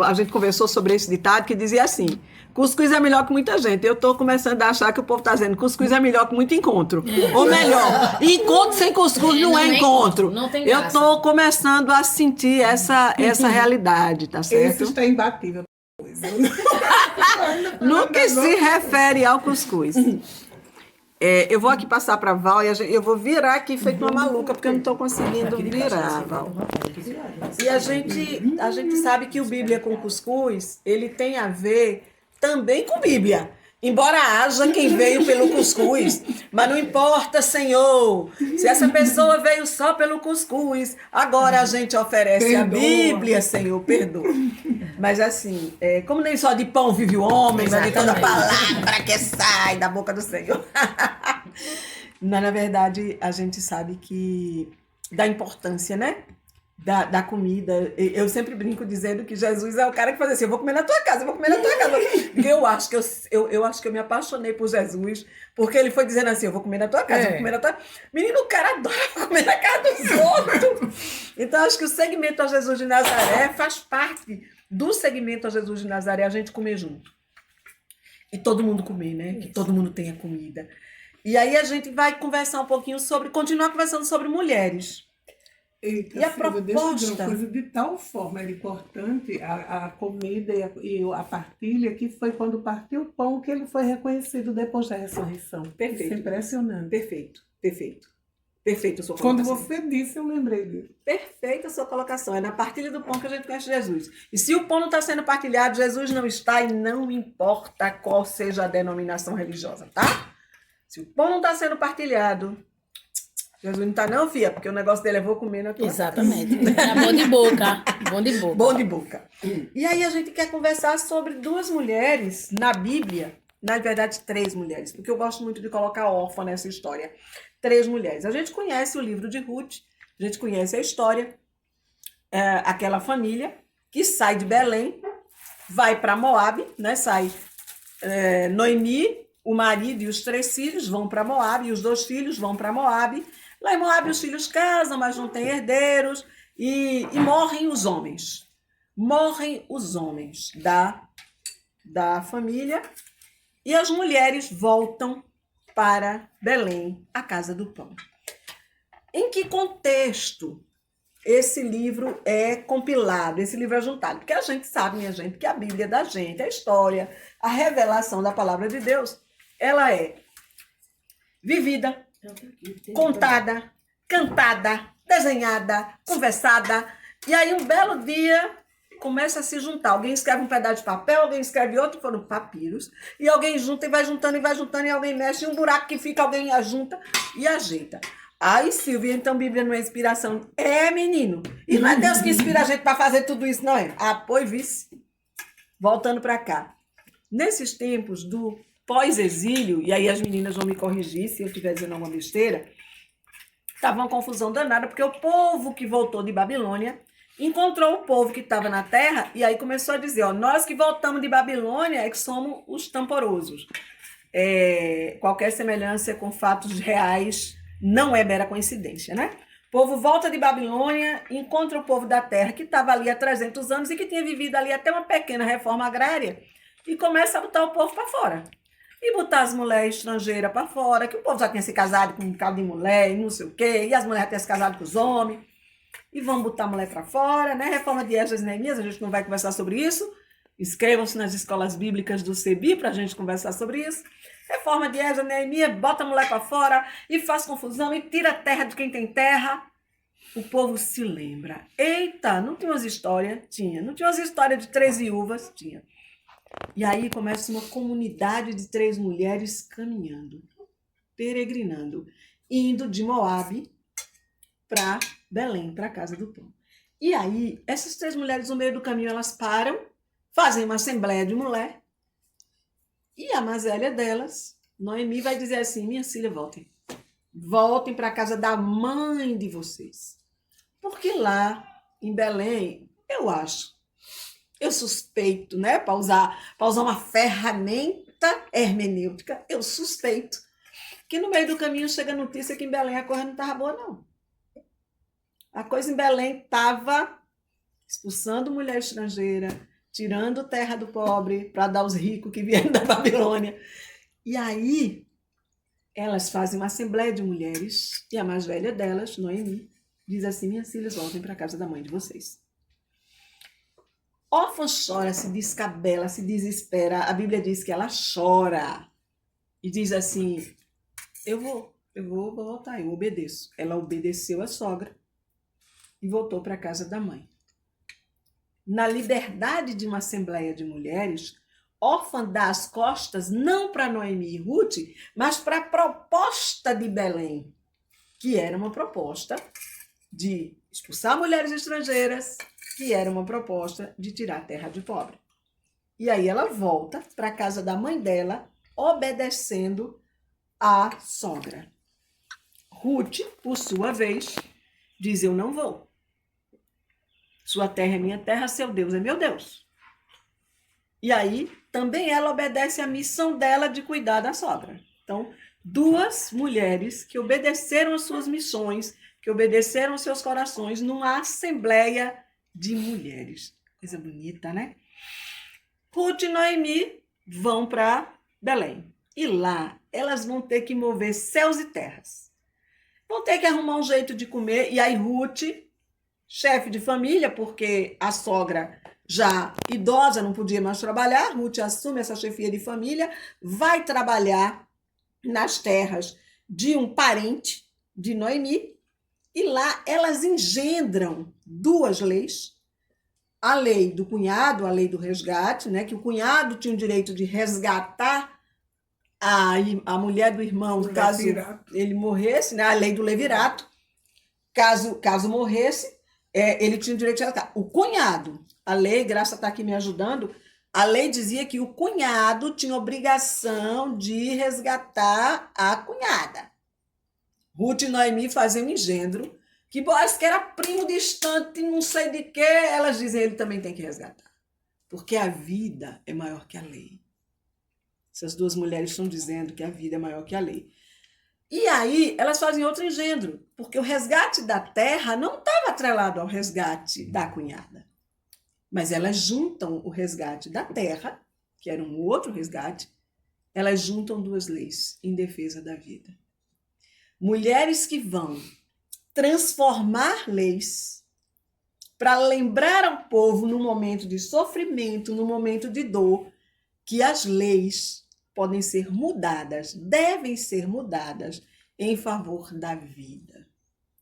a gente conversou sobre esse ditado, que dizia assim: cuscuz é melhor que muita gente. Eu estou começando a achar que o povo está dizendo cuscuz é melhor que muito encontro. Ou melhor, encontro sem cuscuz não é encontro. Não tem eu graça. estou começando a sentir essa realidade, tá certo? Esse está imbatível. No que se refere ao cuscuz. Eu vou aqui passar para a Val e eu vou virar aqui feito uma maluca, porque eu não estou conseguindo virar, Val. E a gente sabe que o Bíblia com cuscuz, ele tem a ver também com Bíblia. Embora haja quem veio pelo cuscuz, mas não importa, Senhor, se essa pessoa veio só pelo cuscuz, agora a gente oferece a Bíblia, Senhor, perdoa. Mas assim, como nem só de pão vive o homem, mas de toda palavra que sai da boca do Senhor. Na verdade, a gente sabe que da importância, né? Da comida. Eu sempre brinco dizendo que Jesus é o cara que faz assim: eu vou comer na tua casa, eu vou comer na tua casa. Porque eu acho que eu me apaixonei por Jesus, porque ele foi dizendo assim: eu vou comer na tua casa, eu vou comer na tua... Menino, o cara adora comer na casa dos outros. Então, acho que o segmento a Jesus de Nazaré faz parte do segmento a Jesus de Nazaré, a gente comer junto. E todo mundo comer, né? Que todo mundo tenha comida. E aí a gente vai conversar um pouquinho continuar conversando sobre mulheres. Eita, E a Silvia, deixa eu dizer proposta? uma coisa de tal forma era importante a comida e a partilha, que foi quando partiu o pão que ele foi reconhecido depois da ressurreição. Perfeito. Isso é impressionante. Perfeito a sua Quando colocação. você disse, eu lembrei disso. Perfeita a sua colocação. É na partilha do pão que a gente conhece Jesus. E se o pão não está sendo partilhado, Jesus não está, e não importa qual seja a denominação religiosa, tá? Se o pão não está sendo partilhado, Jesus não está não, filha, porque o negócio dele é vou comer na tua Exatamente. É bom de boca. Bom de boca. Bom de boca. E aí a gente quer conversar sobre 2 mulheres na Bíblia, na verdade 3 mulheres, porque eu gosto muito de colocar órfã nessa história. 3 mulheres. A gente conhece o livro de Ruth, a gente conhece a história, aquela família que sai de Belém, vai para Moabe, né? Sai Noemi, o marido e os 3 filhos vão para Moabe, e os 2 filhos vão para Moabe. Lá em Moabe os filhos casam, mas não têm herdeiros, e morrem os homens. Morrem os homens da família, e as mulheres voltam para Belém, a casa do pão. Em que contexto esse livro é compilado, esse livro é juntado? Porque a gente sabe, minha gente, que a Bíblia da gente, a história, a revelação da palavra de Deus, ela é vivida, contada, cantada, desenhada, conversada. E aí, um belo dia, começa a se juntar. Alguém escreve um pedaço de papel, alguém escreve outro, foram papiros. E alguém junta e vai juntando, e alguém mexe. E um buraco que fica, alguém ajunta e ajeita. Aí, Silvia, então, Bíblia não é inspiração. É, menino. E não é Deus que inspira a gente para fazer tudo isso, não é? Ah, pois, vice. Voltando para cá. Nesses tempos do pós-exílio, e aí as meninas vão me corrigir se eu estiver dizendo alguma besteira, estava uma confusão danada, porque o povo que voltou de Babilônia encontrou o povo que estava na terra e aí começou a dizer, ó, nós que voltamos de Babilônia é que somos os tamporosos. Qualquer semelhança com fatos reais não é mera coincidência, né? O povo volta de Babilônia, encontra o povo da terra que estava ali há 300 anos e que tinha vivido ali até uma pequena reforma agrária e começa a botar o povo para fora. E botar as mulheres estrangeiras para fora, que o povo já tinha se casado com um bocado de mulher e não sei o quê, e as mulheres já tinham se casado com os homens. E vão botar a mulher para fora, né? Reforma de Esdras e Neemias, a gente não vai conversar sobre isso. Inscrevam-se nas escolas bíblicas do CEBI para a gente conversar sobre isso. Reforma de Esdras e Neemias, bota a mulher para fora e faz confusão e tira a terra de quem tem terra. O povo se lembra. Eita, não tinha umas histórias? Tinha. Não tinha umas histórias de 3 viúvas? Tinha. E aí começa uma comunidade de 3 mulheres caminhando, peregrinando, indo de Moabe para Belém, para a casa do pão. E aí, essas 3 mulheres no meio do caminho, elas param, fazem uma assembleia de mulher, e a mais velha delas, Noemi, vai dizer assim, minha filha, voltem para a casa da mãe de vocês. Porque lá, em Belém, eu suspeito, né, para usar uma ferramenta hermenêutica, eu suspeito que no meio do caminho chega a notícia que em Belém a coisa não estava boa, não. A coisa em Belém estava expulsando mulher estrangeira, tirando terra do pobre para dar aos ricos que vieram da Babilônia. E aí, elas fazem uma assembleia de mulheres e a mais velha delas, Noemi, diz assim, minhas filhas, voltem para a casa da mãe de vocês. Órfã chora, se descabela, se desespera. A Bíblia diz que ela chora e diz assim, eu vou voltar, eu obedeço. Ela obedeceu a sogra e voltou para a casa da mãe. Na liberdade de uma assembleia de mulheres, órfã dá as costas não para Noemi e Ruth, mas para a proposta de Belém, que era uma proposta de expulsar mulheres estrangeiras, que era uma proposta de tirar a terra de pobre. E aí ela volta para a casa da mãe dela, obedecendo à sogra. Ruth, por sua vez, diz, eu não vou. Sua terra é minha terra, seu Deus é meu Deus. E aí, também ela obedece à missão dela de cuidar da sogra. Então, 2 mulheres que obedeceram às suas missões, que obedeceram aos seus corações numa assembleia de mulheres. Coisa bonita, né? Ruth e Noemi vão para Belém. E lá, elas vão ter que mover céus e terras. Vão ter que arrumar um jeito de comer. E aí, Ruth, chefe de família, porque a sogra já idosa não podia mais trabalhar, Ruth assume essa chefia de família, vai trabalhar nas terras de um parente de Noemi, e lá elas engendram 2 leis, a lei do cunhado, a lei do resgate, né, que o cunhado tinha o direito de resgatar a mulher do irmão, caso ele morresse, né, a lei do levirato, caso morresse, ele tinha o direito de resgatar. O cunhado, a lei, Graça está aqui me ajudando, a lei dizia que o cunhado tinha obrigação de resgatar a cunhada. Ruth e Noemi faziam um engendro, que Boaz, que era primo distante, não sei de quê, elas dizem, ele também tem que resgatar. Porque a vida é maior que a lei. Essas 2 mulheres estão dizendo que a vida é maior que a lei. E aí, elas fazem outro engendro, porque o resgate da terra não estava atrelado ao resgate da cunhada. Mas elas juntam o resgate da terra, que era um outro resgate, elas juntam 2 leis em defesa da vida. Mulheres que vão transformar leis para lembrar ao povo, no momento de sofrimento, no momento de dor, que as leis podem ser mudadas, devem ser mudadas em favor da vida.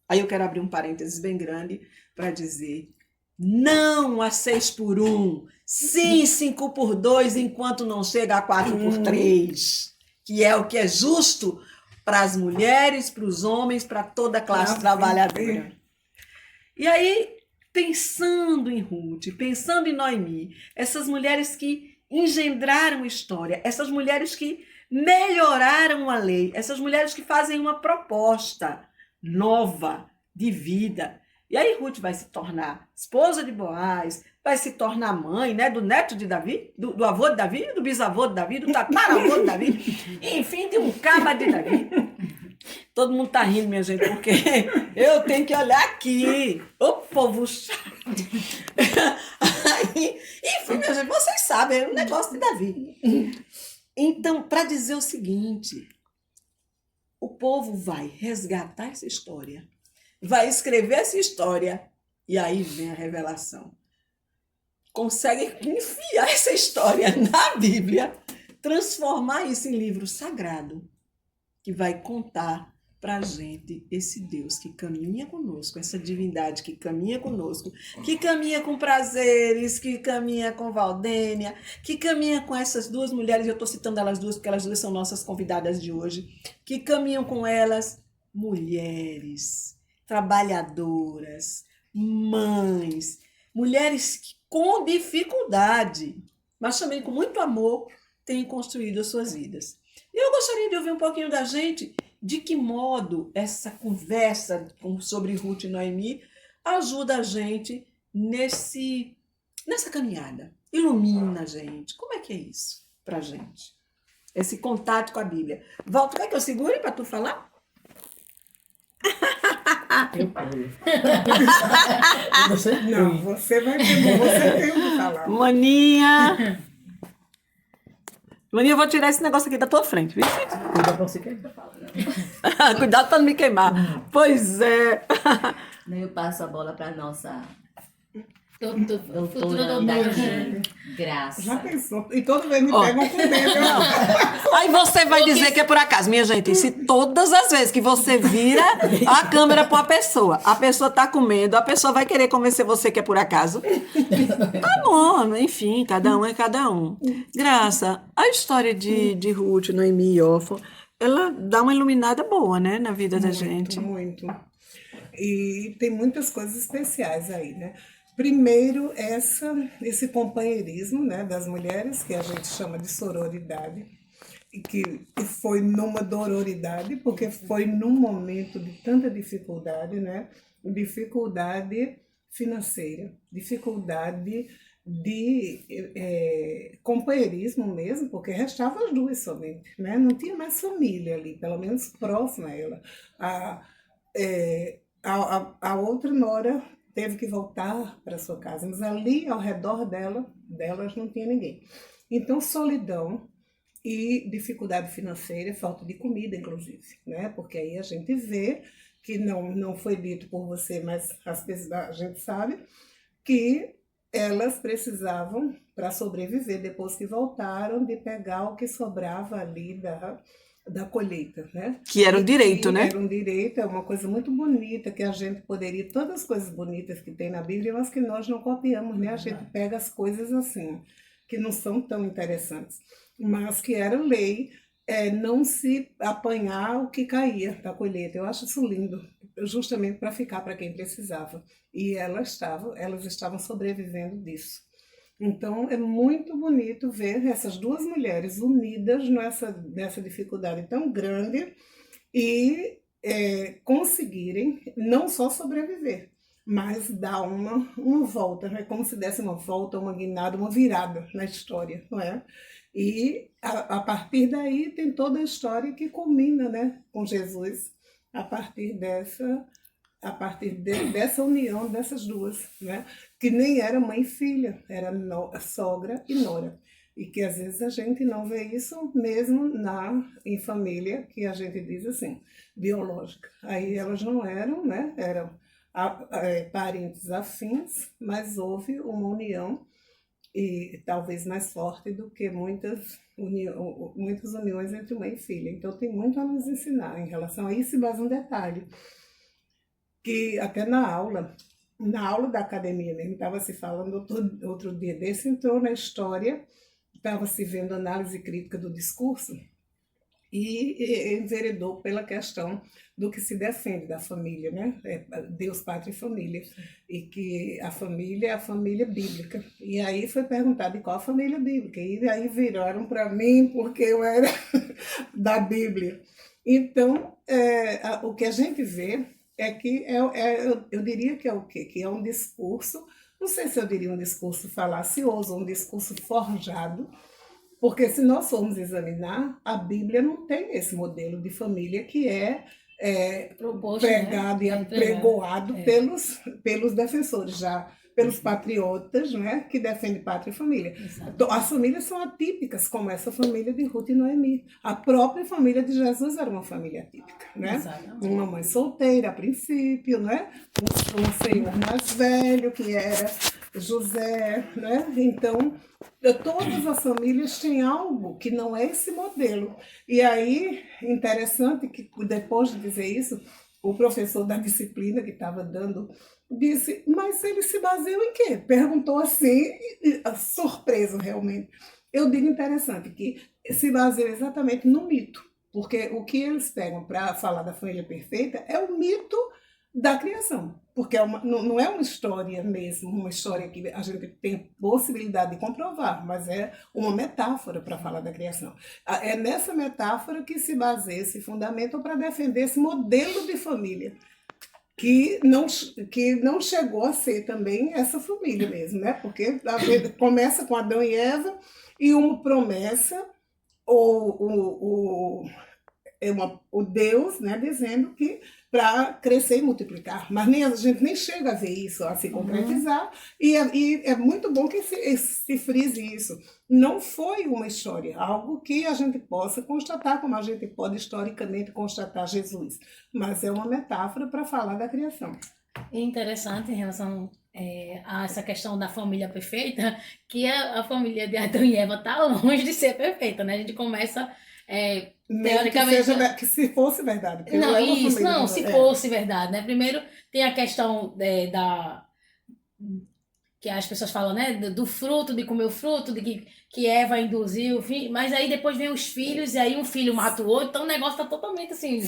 Aí eu quero abrir um parênteses bem grande para dizer: não a 6x1, sim 5x2, enquanto não chega a 4x3, que é o que é justo para as mulheres, para os homens, para toda a classe trabalhadora. E aí, pensando em Ruth, pensando em Noemi, essas mulheres que engendraram história, essas mulheres que melhoraram a lei, essas mulheres que fazem uma proposta nova de vida. E aí Ruth vai se tornar esposa de Boaz, vai se tornar mãe, né, do neto de Davi, do avô de Davi, do bisavô de Davi, do tataravô de Davi, enfim, de um caba de Davi. Todo mundo tá rindo, minha gente, porque eu tenho que olhar aqui. O povo chato. Aí, enfim, minha gente, vocês sabem, é um negócio de Davi. Então, para dizer o seguinte, o povo vai resgatar essa história, vai escrever essa história, e aí vem a revelação. Consegue enfiar essa história na Bíblia, transformar isso em livro sagrado, que vai contar para a gente esse Deus que caminha conosco, essa divindade que caminha conosco, que caminha com prazeres, que caminha com Valdênia, que caminha com essas duas mulheres, eu estou citando elas duas porque elas duas são nossas convidadas de hoje, que caminham com elas mulheres, trabalhadoras, mães, mulheres que, com dificuldade, mas também com muito amor, têm construído as suas vidas. E eu gostaria de ouvir um pouquinho da gente, de que modo essa conversa sobre Ruth e Noemi ajuda a gente nessa caminhada. Ilumina a gente. Como é que é isso pra gente? Esse contato com a Bíblia. Walter, quer que eu segure para tu falar? Eu pulo. Não, você vai ter, você tem o que falar. Maninha, eu vou tirar esse negócio aqui da tua frente, viu? Cuidado pra você queimar. Cuidado para não me queimar. Pois é. Eu passo a bola para nossa Futura doutora doutora. daqui, Graça. Já pensou? E toda vez me pegam com dentro. Aí você vai dizer que é por acaso. Minha gente, se todas as vezes que você vira a câmera para uma pessoa, a pessoa tá comendo, a pessoa vai querer convencer você que é por acaso. Tá bom, enfim, cada um é cada um. Graça, a história de Ruth, Noemi e Orfa, ela dá uma iluminada boa, né, na vida da gente. Muito. E tem muitas coisas especiais aí, né? Primeiro, esse companheirismo, né, das mulheres, que a gente chama de sororidade, e que foi numa dororidade, porque foi num momento de tanta dificuldade, né? Dificuldade financeira, dificuldade de companheirismo mesmo, porque restavam as duas somente, né? Não tinha mais família ali, pelo menos próxima a ela. A outra nora teve que voltar para sua casa, mas ali ao redor delas não tinha ninguém. Então, solidão e dificuldade financeira, falta de comida, inclusive, né? Porque aí a gente vê que não foi dito por você, mas a gente sabe que elas precisavam, para sobreviver, depois que voltaram, de pegar o que sobrava ali da colheita, né? Que era um direito, né? Era um direito, é uma coisa muito bonita, que a gente poderia, todas as coisas bonitas que tem na Bíblia, mas que nós não copiamos, né? A gente pega as coisas assim, que não são tão interessantes, mas que era lei, não se apanhar o que caía da colheita. Eu acho isso lindo, justamente para ficar para quem precisava. E elas estavam sobrevivendo disso. Então, é muito bonito ver essas duas mulheres unidas nessa dificuldade tão grande e conseguirem não só sobreviver, mas dar uma volta, né? Como se desse uma volta, uma guinada, uma virada na história, não é? E a partir daí tem toda a história que culmina, né, com Jesus, a partir dessa união dessas duas, né? Que nem era mãe e filha, era sogra e nora. E que às vezes a gente não vê isso mesmo em família, que a gente diz assim, biológica. Aí elas não eram, né? Eram parentes afins, mas houve uma união e talvez mais forte do que muitas uniões entre mãe e filha. Então tem muito a nos ensinar em relação a isso, mas um detalhe, que até na aula da academia mesmo, estava se falando outro dia desse, entrou na história, estava se vendo análise crítica do discurso, e enveredou pela questão do que se defende da família, né? Deus, pátria e família, e que a família é a família bíblica. E aí foi perguntado de qual família bíblica, e aí viraram para mim porque eu era da Bíblia. Então, o que a gente vê é que eu diria que é o quê? Que é um discurso, não sei se eu diria um discurso falacioso, um discurso forjado, porque se nós formos examinar, a Bíblia não tem esse modelo de família que é Proposto, pregado, né? E apregoado pelos defensores, já pelos patriotas, né, que defendem pátria e família. Então, as famílias são atípicas, como essa família de Ruth e Noemi. A própria família de Jesus era uma família atípica, né? Exatamente. Uma mãe solteira, a princípio, né? Um senhor mais velho, que era José, né? Então, todas as famílias têm algo que não é esse modelo. E aí, interessante que depois de dizer isso, o professor da disciplina que estava dando disse, mas ele se baseou em quê? Perguntou assim, surpreso realmente. Eu digo interessante que se baseia exatamente no mito, porque o que eles pegam para falar da família perfeita é o mito da criação, porque não é uma história mesmo, uma história que a gente tem possibilidade de comprovar, mas é uma metáfora para falar da criação. É nessa metáfora que se baseia, se fundamenta para defender esse modelo de família, que não chegou a ser também essa família mesmo, né? Porque começa com Adão e Eva e uma promessa, o Deus, né, dizendo que para crescer e multiplicar, mas a gente nem chega a ver isso, a se concretizar, e é muito bom que se frise isso. Não foi uma história, algo que a gente possa constatar, como a gente pode historicamente constatar Jesus, mas é uma metáfora para falar da criação. É interessante em relação a essa questão da família perfeita, que a família de Adão e Eva está longe de ser perfeita, né? A gente começa... teoricamente, que se fosse verdade. Não, isso, não, se fosse verdade, né? Primeiro tem a questão que as pessoas falam, né? Do fruto, de comer o fruto, de que Eva induziu, mas aí depois vem os filhos, e aí um filho mata o outro, então o negócio tá totalmente assim,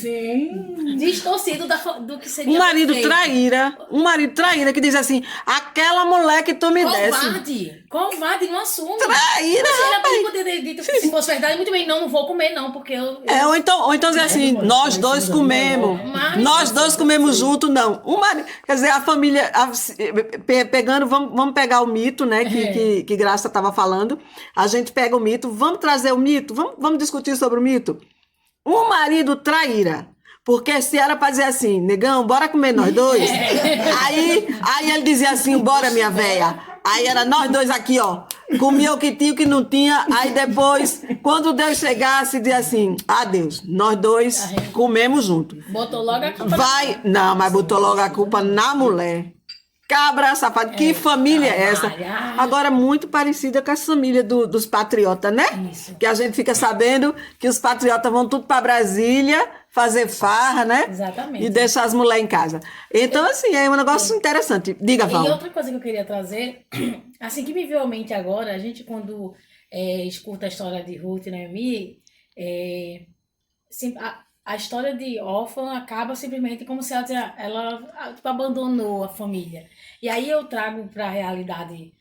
distorcido do que seria um marido perfeito. traíra que diz assim, aquela mulher que tu me desse. Covarde, não assume. Traíra, mas ele poderia ter dito que se fosse verdade, muito bem, não vou comer não, porque eu... ou então dizer assim, nós dois comemos, junto, não. Quer dizer, a família, pegando, vamos pegar o mito, né, que Graça estava falando, a gente pega o mito, vamos trazer o mito, vamos discutir sobre o mito. Um marido traíra, porque se era para dizer assim, negão, bora comer nós dois, aí ele dizia assim, bora minha véia, aí era nós dois aqui, ó, comia o que tinha, o que não tinha, aí depois, quando Deus chegasse, dizia assim, Deus, nós dois comemos junto. Botou logo a culpa mas botou logo a culpa na mulher. Cabra, safado, que família é essa? Agora, muito parecida com a família dos patriotas, né? Isso. Que a gente fica sabendo que os patriotas vão tudo para Brasília fazer farra, né? Exatamente. E deixar as mulheres em casa. Então, assim, é um negócio interessante. Diga, Val. E outra coisa que eu queria trazer, assim, que me veio à mente agora, a gente quando escuta a história de Ruth e Noemi, a história de órfã acaba simplesmente como se ela tipo, abandonou a família. E aí eu trago para a realidade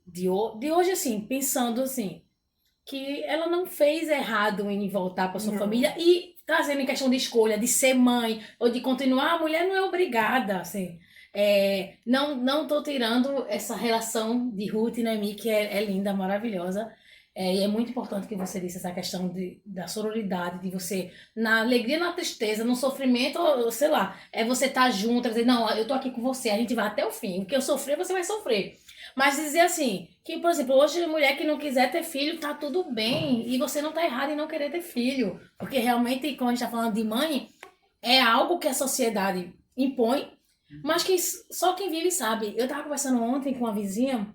de hoje, assim, pensando assim, que ela não fez errado em voltar para sua família e trazendo em questão de escolha, de ser mãe ou de continuar, a mulher não é obrigada, assim. Não tô tirando essa relação de Ruth e Noemi, que é linda, maravilhosa. E é muito importante que você disse essa questão da sororidade, de você, na alegria, na tristeza, no sofrimento, sei lá, você estar junto, dizer, não, eu tô aqui com você, a gente vai até o fim, o que eu sofrer, você vai sofrer. Mas dizer assim, que, por exemplo, hoje a mulher que não quiser ter filho, tá tudo bem, e você não tá errado em não querer ter filho, porque realmente, quando a gente tá falando de mãe, é algo que a sociedade impõe, mas que só quem vive sabe. Eu tava conversando ontem com uma vizinha,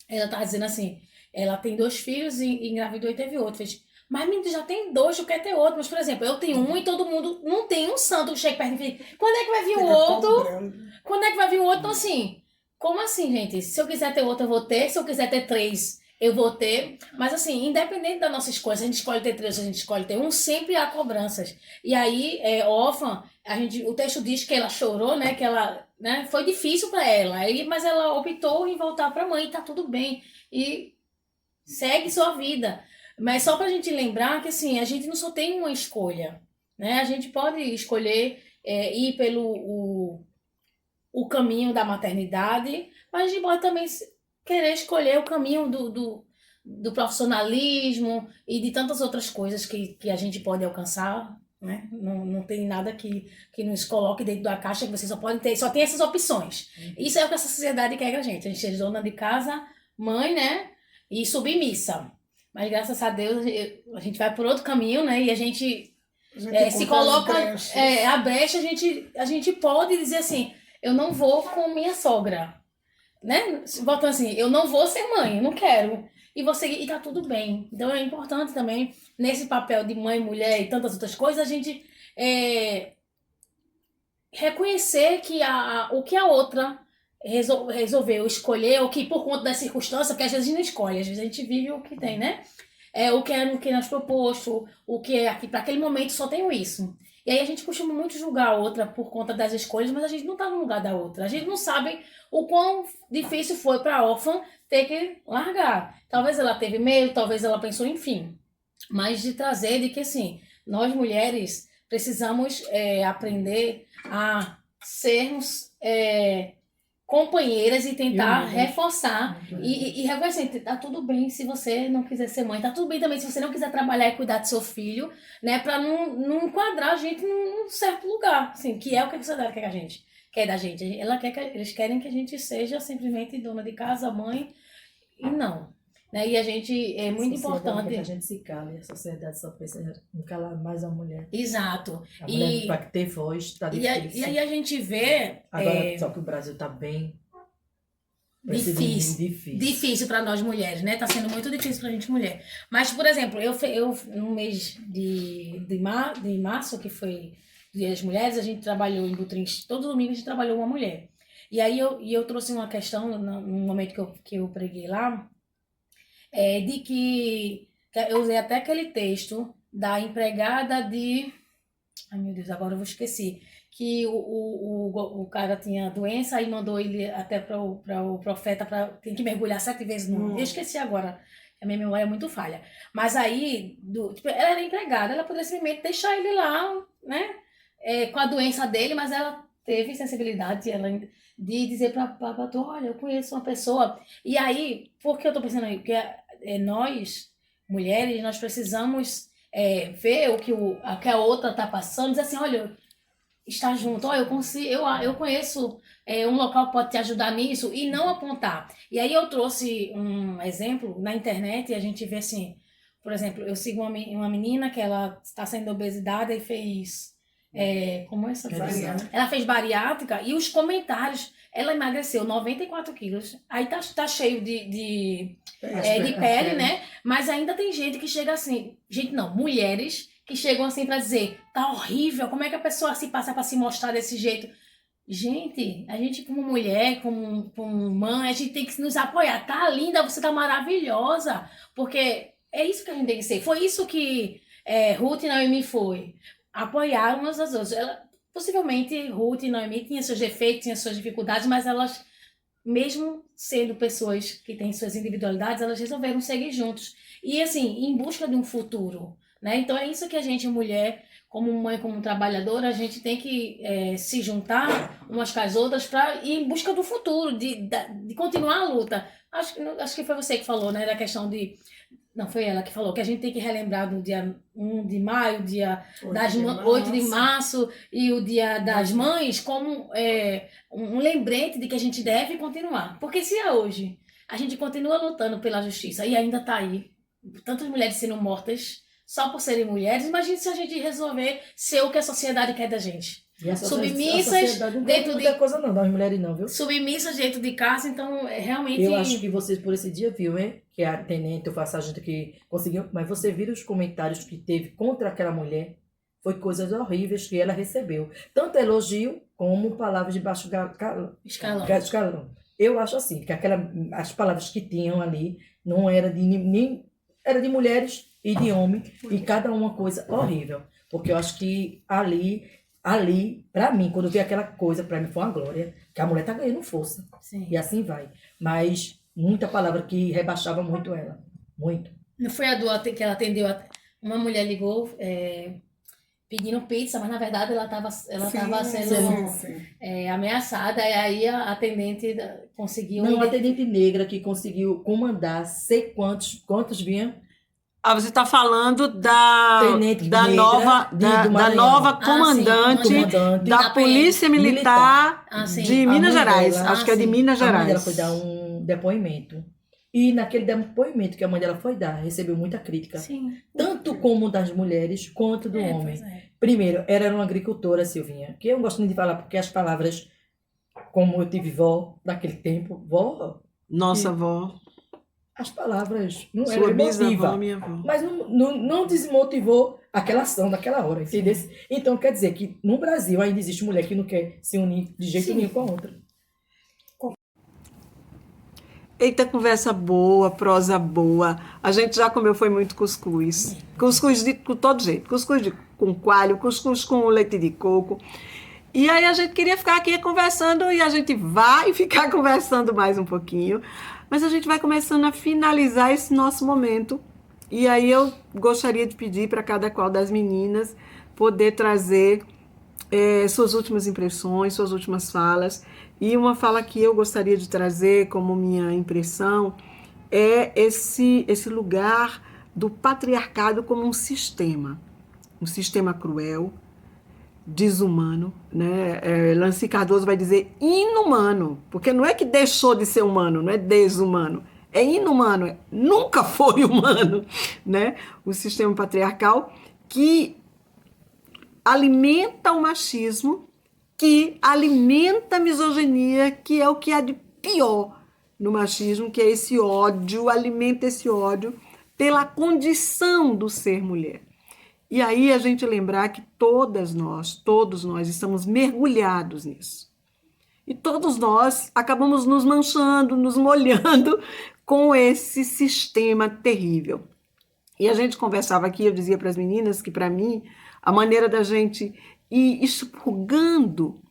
ela tava dizendo assim, ela tem 2 filhos e engravidou e teve outro. Fez, mas menino, já tem 2, tu quer ter outro. Mas, por exemplo, eu tenho um e todo mundo não tem um santo que chega perto de mim. Quando é que vai vir o outro? Quando é que vai vir o outro? Então, assim, como assim, gente? Se eu quiser ter outro, eu vou ter. Se eu quiser ter 3, eu vou ter. Mas, assim, independente da nossa escolha, se a gente escolhe ter 3, se a gente escolhe ter um, sempre há cobranças. E aí, órfã, o texto diz que ela chorou, né? Que ela, né, foi difícil para ela. Mas ela optou em voltar para a mãe, tá tudo bem. E segue sua vida. Mas só pra gente lembrar que, assim, a gente não só tem uma escolha, né? A gente pode escolher ir pelo o caminho da maternidade, mas a gente pode também querer escolher o caminho do profissionalismo e de tantas outras coisas que a gente pode alcançar, né? Não tem nada que nos coloque dentro da caixa que você só tem essas opções. Isso é o que essa sociedade quer que a gente seja dona de casa, mãe, né? E submissa. Mas graças a Deus a gente vai por outro caminho, né? E a gente se coloca a brecha, a gente pode dizer assim, eu não vou com minha sogra, né? Voltando assim, eu não vou ser mãe, eu não quero. E tá tudo bem. Então é importante também, nesse papel de mãe, mulher e tantas outras coisas, a gente reconhecer que o que a outra resolveu escolher, ou que por conta da circunstância, porque às vezes a gente não escolhe, às vezes a gente vive o que tem, né? O que nós proposto, o que é aqui, para aquele momento só tenho isso. E aí a gente costuma muito julgar a outra por conta das escolhas, mas a gente não tá no lugar da outra. A gente não sabe o quão difícil foi para a órfã ter que largar. Talvez ela teve medo, talvez ela pensou, enfim. Mas de trazer de que, assim, nós mulheres precisamos aprender a sermos companheiras e tentar reforçar e reconhecer, tá tudo bem se você não quiser ser mãe, tá tudo bem também se você não quiser trabalhar e cuidar do seu filho, né, pra não enquadrar a gente num certo lugar, assim, que é o que a sociedade quer que a gente quer da gente. Eles querem que a gente seja simplesmente dona de casa, mãe, e não. Né? E a gente, é muito importante... Que a gente se cale, a sociedade só pensa em calar mais a mulher. Exato. A mulher para ter voz, tá difícil. E aí a gente vê... Agora, só que o Brasil tá bem... Difícil para nós mulheres, né? Tá sendo muito difícil pra gente mulher. Mas, por exemplo, eu no mês de março, que foi Dia das Mulheres, a gente trabalhou em Butrins, todo domingo a gente trabalhou uma mulher. E aí eu trouxe uma questão, no momento que eu preguei lá, de que eu usei até aquele texto da empregada de... Ai, meu Deus, agora eu vou esquecer. Que o cara tinha doença e mandou ele até para o profeta, tem que mergulhar 7 vezes no... Eu esqueci agora, a minha memória é muito falha. Mas aí, ela era empregada, ela poderia simplesmente deixar ele lá, né, com a doença dele, mas ela teve sensibilidade de dizer para a patroa, olha, eu conheço uma pessoa. E aí, por que eu estou pensando aí? Porque nós, mulheres, nós precisamos ver o que a outra está passando, dizer assim, olha, está junto, eu conheço um local que pode te ajudar nisso, e não apontar. E aí eu trouxe um exemplo na internet, e a gente vê assim, por exemplo, eu sigo uma menina que ela está saindo da obesidade e fez... como é essa coisa? Ela fez bariátrica e os comentários, ela emagreceu 94 quilos, aí tá cheio de pele, né? Mas ainda tem gente que chega assim, mulheres que chegam assim pra dizer, tá horrível, como é que a pessoa se passa pra se mostrar desse jeito? Gente, a gente como mulher, como mãe, a gente tem que nos apoiar, tá linda, você tá maravilhosa, porque é isso que a gente tem que ser. Foi isso que Ruth e Naomi foi. Apoiar umas às outras. Possivelmente, Ruth e Naomi tinham seus defeitos, tinham suas dificuldades, mas elas, mesmo sendo pessoas que têm suas individualidades, elas resolveram seguir juntos. E, assim, em busca de um futuro, né? Então, é isso que a gente, mulher, como mãe, como trabalhadora, a gente tem que se juntar umas com as outras para ir em busca do futuro, de continuar a luta. Acho que foi você que falou, né, da questão de... Não, foi ela que falou que a gente tem que relembrar do dia 1 de maio, dia 8 de março e o dia das mães como um lembrete de que a gente deve continuar. Porque se hoje a gente continua lutando pela justiça e ainda está aí, tantas mulheres sendo mortas, só por serem mulheres. Imagine se a gente resolver ser o que a sociedade quer da gente. E a Submissas sociedade não dentro tem de- muita coisa não, das mulheres não, viu? Submissas dentro de casa, então realmente... Eu acho que vocês por esse dia viu, hein? Que a tenente, o sargento que conseguiu. Mas você viu os comentários que teve contra aquela mulher? Foi coisas horríveis que ela recebeu. Tanto elogio como palavras de baixo escalão. Eu acho assim, que as palavras que tinham ali não era nem era de mulheres e de homens, e cada uma coisa horrível. Porque eu acho que ali, pra mim, quando eu vi aquela coisa, pra mim foi uma glória, que a mulher tá ganhando força. Sim. E assim vai. Mas muita palavra que rebaixava muito ela. Muito. Não foi a que ela atendeu. Uma mulher ligou pedindo pizza, mas na verdade ela estava sendo ameaçada. E aí a atendente conseguiu... Não, uma atendente negra que conseguiu comandar, sei quantos vinham. Ah, você está falando da Tenente da negra nova do da Maranhão. nova sim, comandante comandante da da PM. Polícia Militar sim. de A Minas mãe Gerais. dela- Acho que é de sim. Minas A mãe dela Gerais. foi dar um depoimento. E naquele depoimento que a mãe dela foi dar, recebeu muita crítica. Sim. Tanto como das mulheres, quanto do homem. Pois é. Primeiro, ela era uma agricultora, Silvinha, que eu gosto muito de falar porque as palavras, como eu tive vó naquele tempo, vó, Nossa avó, as palavras não sua eram bisavó, emotivas, minha avó. mas não desmotivou aquela ação daquela hora, entendeu? Então quer dizer que no Brasil ainda existe mulher que não quer se unir de jeito nenhum com a outra. Eita, conversa boa, prosa boa. A gente já comeu, foi muito cuscuz. Cuscuz de com todo jeito. Com coalho, cuscuz com leite de coco. E aí a gente queria ficar aqui conversando e a gente vai ficar conversando mais um pouquinho. Mas a gente vai começando a finalizar esse nosso momento. E aí eu gostaria de pedir para cada qual das meninas poder trazer suas últimas impressões, suas últimas falas. E uma fala que eu gostaria de trazer como minha impressão é esse lugar do patriarcado como um sistema cruel, desumano, né? Lancy Cardoso vai dizer inumano, porque não é que deixou de ser humano, não é desumano, é inumano, nunca foi humano, né? O sistema patriarcal que alimenta o machismo, que alimenta a misoginia, que é o que há de pior no machismo, que é esse ódio, alimenta esse ódio pela condição do ser mulher. E aí a gente lembrar que todos nós estamos mergulhados nisso. E todos nós acabamos nos manchando, nos molhando com esse sistema terrível. E a gente conversava aqui, eu dizia para as meninas que, para mim, a maneira da gente ir expurgando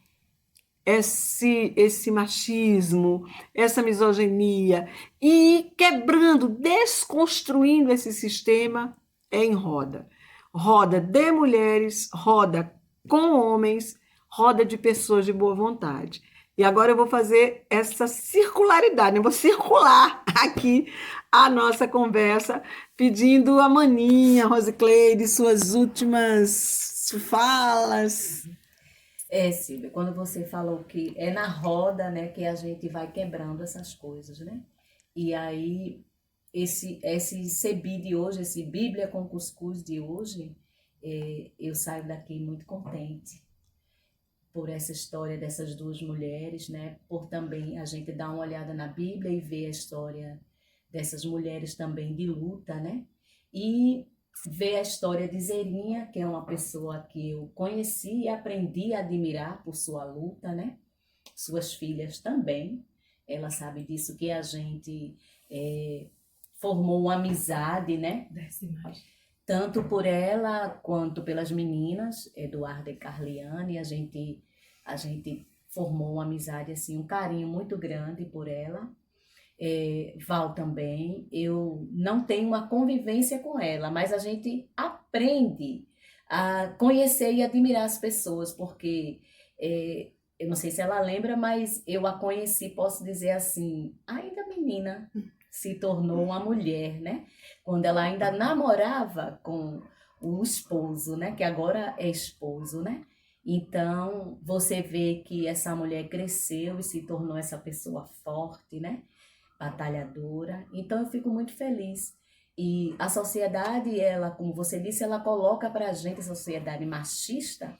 esse machismo, essa misoginia, e ir quebrando, desconstruindo esse sistema é em roda. Roda de mulheres, roda com homens, roda de pessoas de boa vontade. E agora eu vou fazer essa circularidade, eu vou circular aqui a nossa conversa, pedindo a Maninha, Rosicleide, suas últimas falas. Silvia, quando você falou que é na roda, né, que a gente vai quebrando essas coisas, né? E aí, esse CEBI de hoje, esse Bíblia com Cuscuz de hoje, eu saio daqui muito contente por essa história dessas duas mulheres, né? Por também a gente dar uma olhada na Bíblia e ver a história dessas mulheres também de luta, né? E ver a história de Zerinha, que é uma pessoa que eu conheci e aprendi a admirar por sua luta, né? Suas filhas também, ela sabe disso, que a gente formou uma amizade, né? Tanto por ela quanto pelas meninas, Eduarda e Carliane, a gente formou uma amizade, assim, um carinho muito grande por ela. Val também, eu não tenho uma convivência com ela, mas a gente aprende a conhecer e admirar as pessoas, porque eu não sei se ela lembra, mas eu a conheci, posso dizer assim, ainda menina, se tornou uma mulher, né? Quando ela ainda namorava com o esposo, né? Que agora é esposo, né? Então, você vê que essa mulher cresceu e se tornou essa pessoa forte, né? Batalhadora. Então, eu fico muito feliz E a sociedade, ela, como você disse, ela coloca para a gente, a sociedade machista,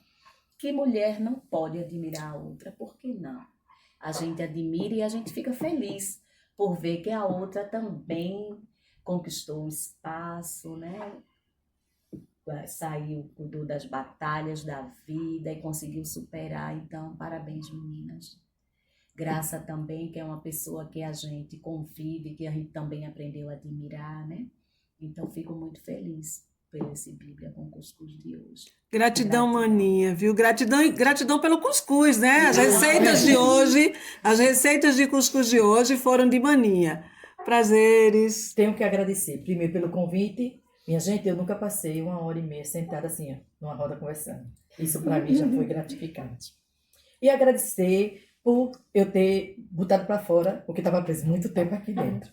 que mulher não pode admirar a outra. Por que não? A gente admira e a gente fica feliz por ver que a outra também conquistou o espaço, né? Saiu, cuidou das batalhas da vida e conseguiu superar. Então, parabéns, meninas. Graça também, que é uma pessoa que a gente convive, que a gente também aprendeu a admirar, né? Então, fico muito feliz por esse Bíblia com Cuscuz de hoje. Gratidão, maninha, viu? Gratidão pelo cuscuz, né? As receitas de cuscuz de hoje foram de maninha. Prazeres. Tenho que agradecer, primeiro, pelo convite. Minha gente, eu nunca passei 1h30 sentada assim, ó, numa roda conversando. Isso para mim já foi gratificante. E agradecer por eu ter botado para fora, porque estava preso muito tempo aqui dentro.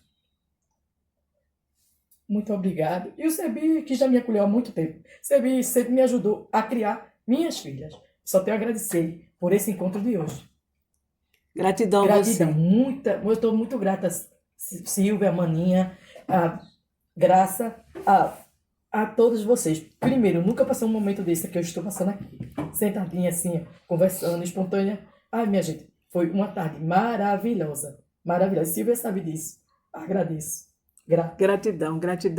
Muito obrigado. E o Sebi, que já me acolheu há muito tempo. Sebi sempre me ajudou a criar minhas filhas. Só tenho a agradecer por esse encontro de hoje. Gratidão, Gratidão, você. eu estou muito grata, Silvia, Maninha, a Graça, a todos vocês. Primeiro, nunca passei um momento desse que eu estou passando aqui. Sentadinha assim, conversando, espontânea. Ai, minha gente, foi uma tarde maravilhosa. Maravilhosa. Silvia sabe disso. Agradeço. Gratidão. Graça.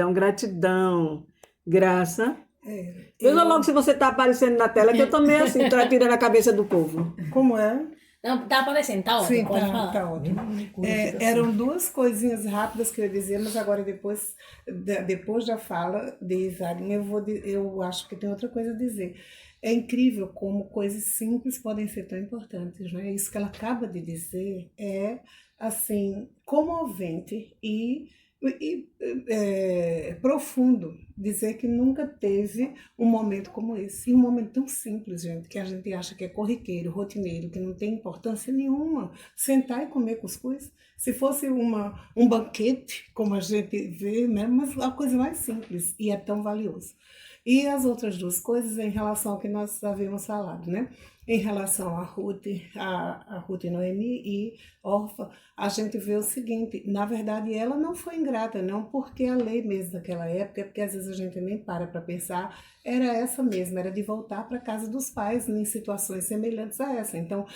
Eu- Logo se você está aparecendo na tela, que eu também assim, tirando a cabeça do povo. Como é? Não, tá aparecendo, tá ótimo, Sim, pode falar. tá ótimo. Eram duas coisinhas rápidas que eu ia dizer, mas agora depois da fala de Isarinha, eu acho que tem outra coisa a dizer. É incrível como coisas simples podem ser tão importantes, né? Isso que ela acaba de dizer é, assim, comovente e profundo dizer que nunca teve um momento como esse. E um momento tão simples, gente, que a gente acha que é corriqueiro, rotineiro, que não tem importância nenhuma. Sentar e comer cuscuz. Se fosse um banquete, como a gente vê, né? Mas a coisa mais simples e é tão valioso. E as outras duas coisas em relação ao que nós havíamos falado, né? Em relação a Ruth e Noemi e Orfa, a gente vê o seguinte, na verdade ela não foi ingrata, não porque a lei mesmo daquela época, porque às vezes a gente nem para pensar, era essa mesmo, era de voltar para a casa dos pais em situações semelhantes a essa. Então,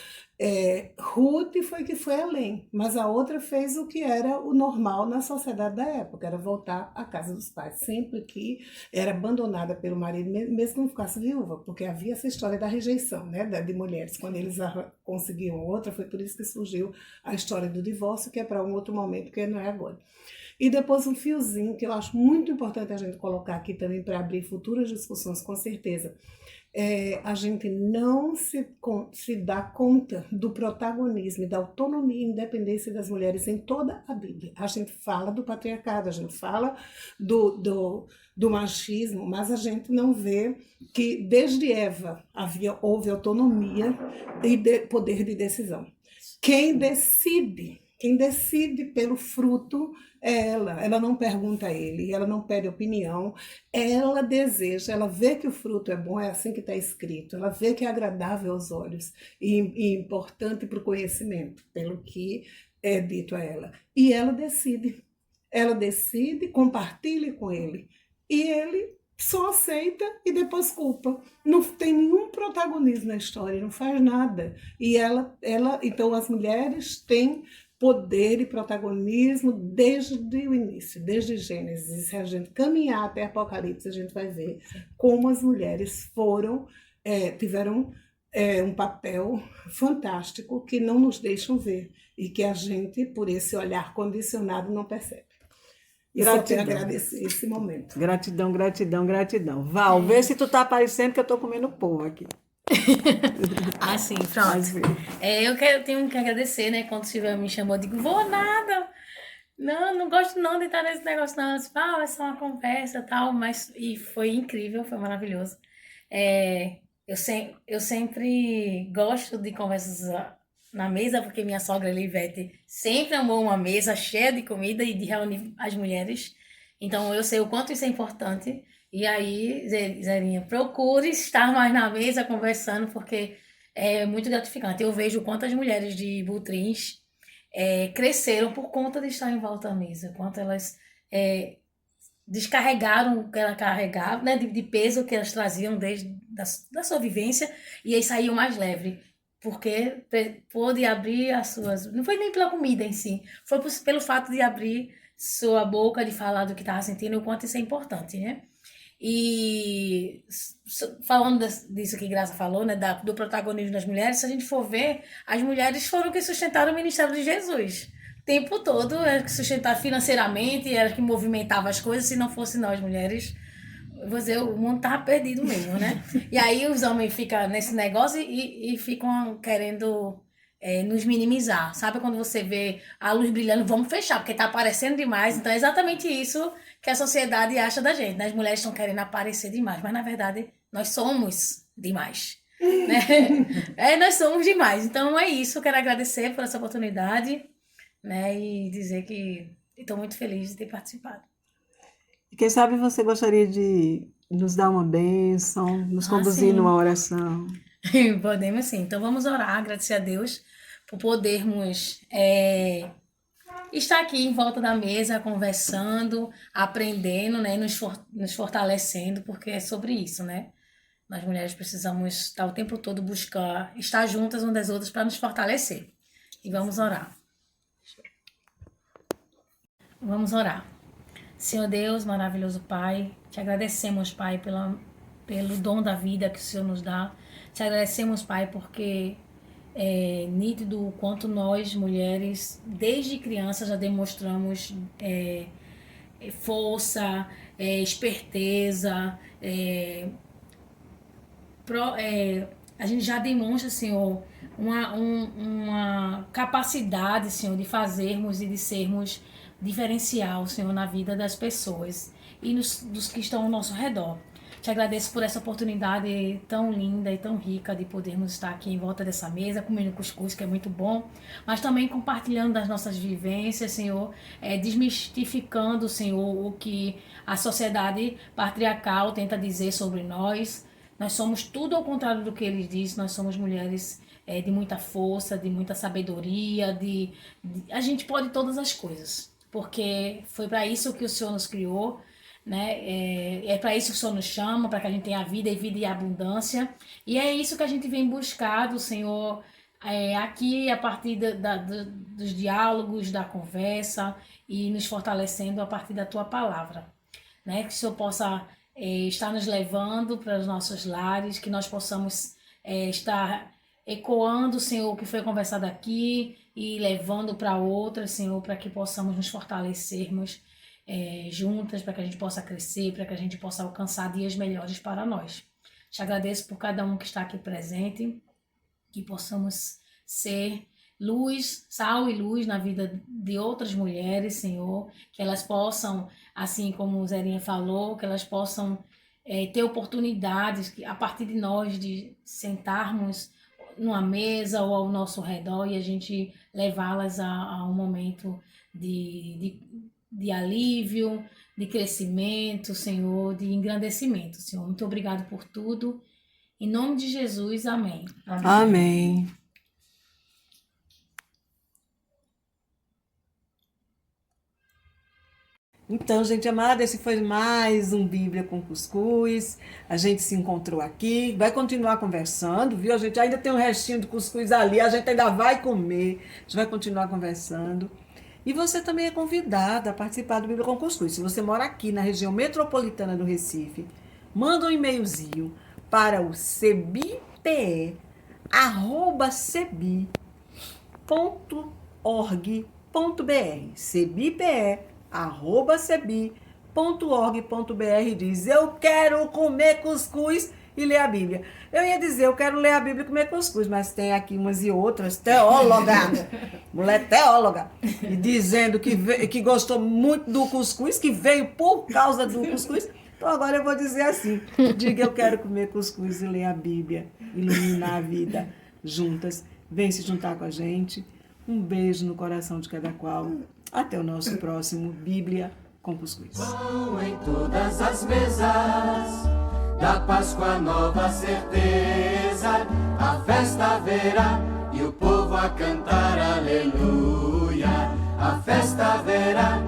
Ruth foi além, mas a outra fez o que era o normal na sociedade da época, era voltar à casa dos pais, sempre que era abandonada pelo marido, mesmo que não ficasse viúva, porque havia essa história da rejeição, né, de mulheres, quando eles conseguiam outra, foi por isso que surgiu a história do divórcio, que é para um outro momento, que não é agora. E depois um fiozinho, que eu acho muito importante a gente colocar aqui também para abrir futuras discussões, com certeza, a gente não se dá conta do protagonismo e da autonomia e independência das mulheres em toda a Bíblia. A gente fala do patriarcado, a gente fala do machismo, mas a gente não vê que desde Eva houve autonomia e poder de decisão. Quem decide pelo fruto é ela não pergunta a ele, ela não pede opinião, ela deseja, ela vê que o fruto é bom, é assim que está escrito, ela vê que é agradável aos olhos e importante para o conhecimento, pelo que é dito a ela. E ela decide, compartilha com ele, e ele só aceita e depois culpa. Não tem nenhum protagonismo na história, não faz nada. E então as mulheres têm poder e protagonismo desde o início, desde Gênesis. Se a gente caminhar até Apocalipse, a gente vai ver como as mulheres tiveram um papel fantástico que não nos deixam ver e que a gente, por esse olhar condicionado, não percebe. E só quero agradecer esse momento. Gratidão. Val, vê se tu tá aparecendo, que eu tô comendo povo aqui. Assim, pronto. Eu tenho que agradecer, né? Quando o Silvia me chamou, eu digo, vou nada. Não gosto não de estar nesse negócio, não. Eu disse, é só uma conversa e tal, e foi incrível, foi maravilhoso. Eu sempre gosto de conversas na mesa, porque minha sogra Elivete sempre amou uma mesa cheia de comida e de reunir as mulheres. Então, eu sei o quanto isso é importante. E aí, Zerinha, procure estar mais na mesa conversando, porque é muito gratificante. Eu vejo quantas mulheres de Butrins cresceram por conta de estar em volta à mesa, quanto elas descarregaram o que ela carregava, né, de peso que elas traziam desde da sua vivência, e aí saíam mais leve, porque pôde abrir as suas... Não foi nem pela comida em si, foi pelo fato de abrir sua boca, de falar do que estava sentindo, o quanto isso é importante, né? E falando disso que Graça falou, né, do protagonismo das mulheres, se a gente for ver, as mulheres foram que sustentaram o ministério de Jesus. O tempo todo, elas que sustentavam financeiramente, elas que movimentavam as coisas. Se não fosse nós, mulheres, vou dizer, o mundo tava perdido mesmo, né? E aí os homens ficam nesse negócio e ficam querendo nos minimizar. Sabe quando você vê a luz brilhando, vamos fechar, porque tá aparecendo demais. Então é exatamente isso que a sociedade acha da gente, né? As mulheres estão querendo aparecer demais, mas na verdade nós somos demais, né? Nós somos demais. Então é isso, eu quero agradecer por essa oportunidade, né? E dizer que estou muito feliz de ter participado. E quem sabe você gostaria de nos dar uma bênção, nos conduzir sim. numa oração. Podemos sim. Então vamos orar, agradecer a Deus por podermos estar aqui em volta da mesa, conversando, aprendendo, né, nos fortalecendo, porque é sobre isso, né? Nós mulheres precisamos estar o tempo todo buscar estar juntas umas das outras para nos fortalecer. E vamos orar. Vamos orar. Senhor Deus, maravilhoso Pai, te agradecemos, Pai, pelo dom da vida que o Senhor nos dá. Te agradecemos, Pai, porque é nítido o quanto nós, mulheres, desde criança já demonstramos força, esperteza, a gente já demonstra, Senhor, uma capacidade, Senhor, de fazermos e de sermos diferencial, Senhor, na vida das pessoas e dos que estão ao nosso redor. Te agradeço por essa oportunidade tão linda e tão rica de podermos estar aqui em volta dessa mesa, comendo cuscuz, que é muito bom, mas também compartilhando das nossas vivências, Senhor, desmistificando, Senhor, o que a sociedade patriarcal tenta dizer sobre nós. Nós somos tudo ao contrário do que ele diz, nós somos mulheres de muita força, de muita sabedoria, a gente pode todas as coisas, porque foi para isso que o Senhor nos criou, né? É para isso que o Senhor nos chama, para que a gente tenha vida e vida e abundância, e é isso que a gente vem buscado, Senhor, aqui a partir dos diálogos, da conversa, e nos fortalecendo a partir da Tua palavra, né? Que o Senhor possa estar nos levando para os nossos lares, que nós possamos estar ecoando, Senhor, o que foi conversado aqui e levando para outras, Senhor, para que possamos nos fortalecermos juntas, para que a gente possa crescer, para que a gente possa alcançar dias melhores para nós. Te agradeço por cada um que está aqui presente, que possamos ser luz, sal e luz na vida de outras mulheres, Senhor, que elas possam, assim como o Zerinha falou, que elas possam ter oportunidades a partir de nós de sentarmos numa mesa ou ao nosso redor e a gente levá-las a um momento de alívio, de crescimento, Senhor, de engrandecimento, Senhor. Muito obrigado por tudo. Em nome de Jesus, amém. Amém. Então, gente amada, esse foi mais um Bíblia com Cuscuz. A gente se encontrou aqui, vai continuar conversando, viu? A gente ainda tem um restinho de cuscuz ali, a gente ainda vai comer, a gente vai continuar conversando. E você também é convidada a participar do Bíblia com Cuscuz. Se você mora aqui na região metropolitana do Recife, manda um e-mailzinho para o cebipe@cebi.org.br. cebipe@cebi.org.br. Diz: eu quero comer cuscuz e ler a Bíblia. Eu ia dizer, eu quero ler a Bíblia e comer cuscuz, mas tem aqui umas e outras, teóloga, mulher teóloga, e dizendo que gostou muito do cuscuz, que veio por causa do cuscuz. Então agora eu vou dizer assim: diga, eu quero comer cuscuz e ler a Bíblia, iluminar a vida juntas. Vem se juntar com a gente. Um beijo no coração de cada qual. Até o nosso próximo Bíblia com Cuscuz. Pão em todas as mesas, da Páscoa nova certeza, a festa haverá e o povo a cantar aleluia. A festa haverá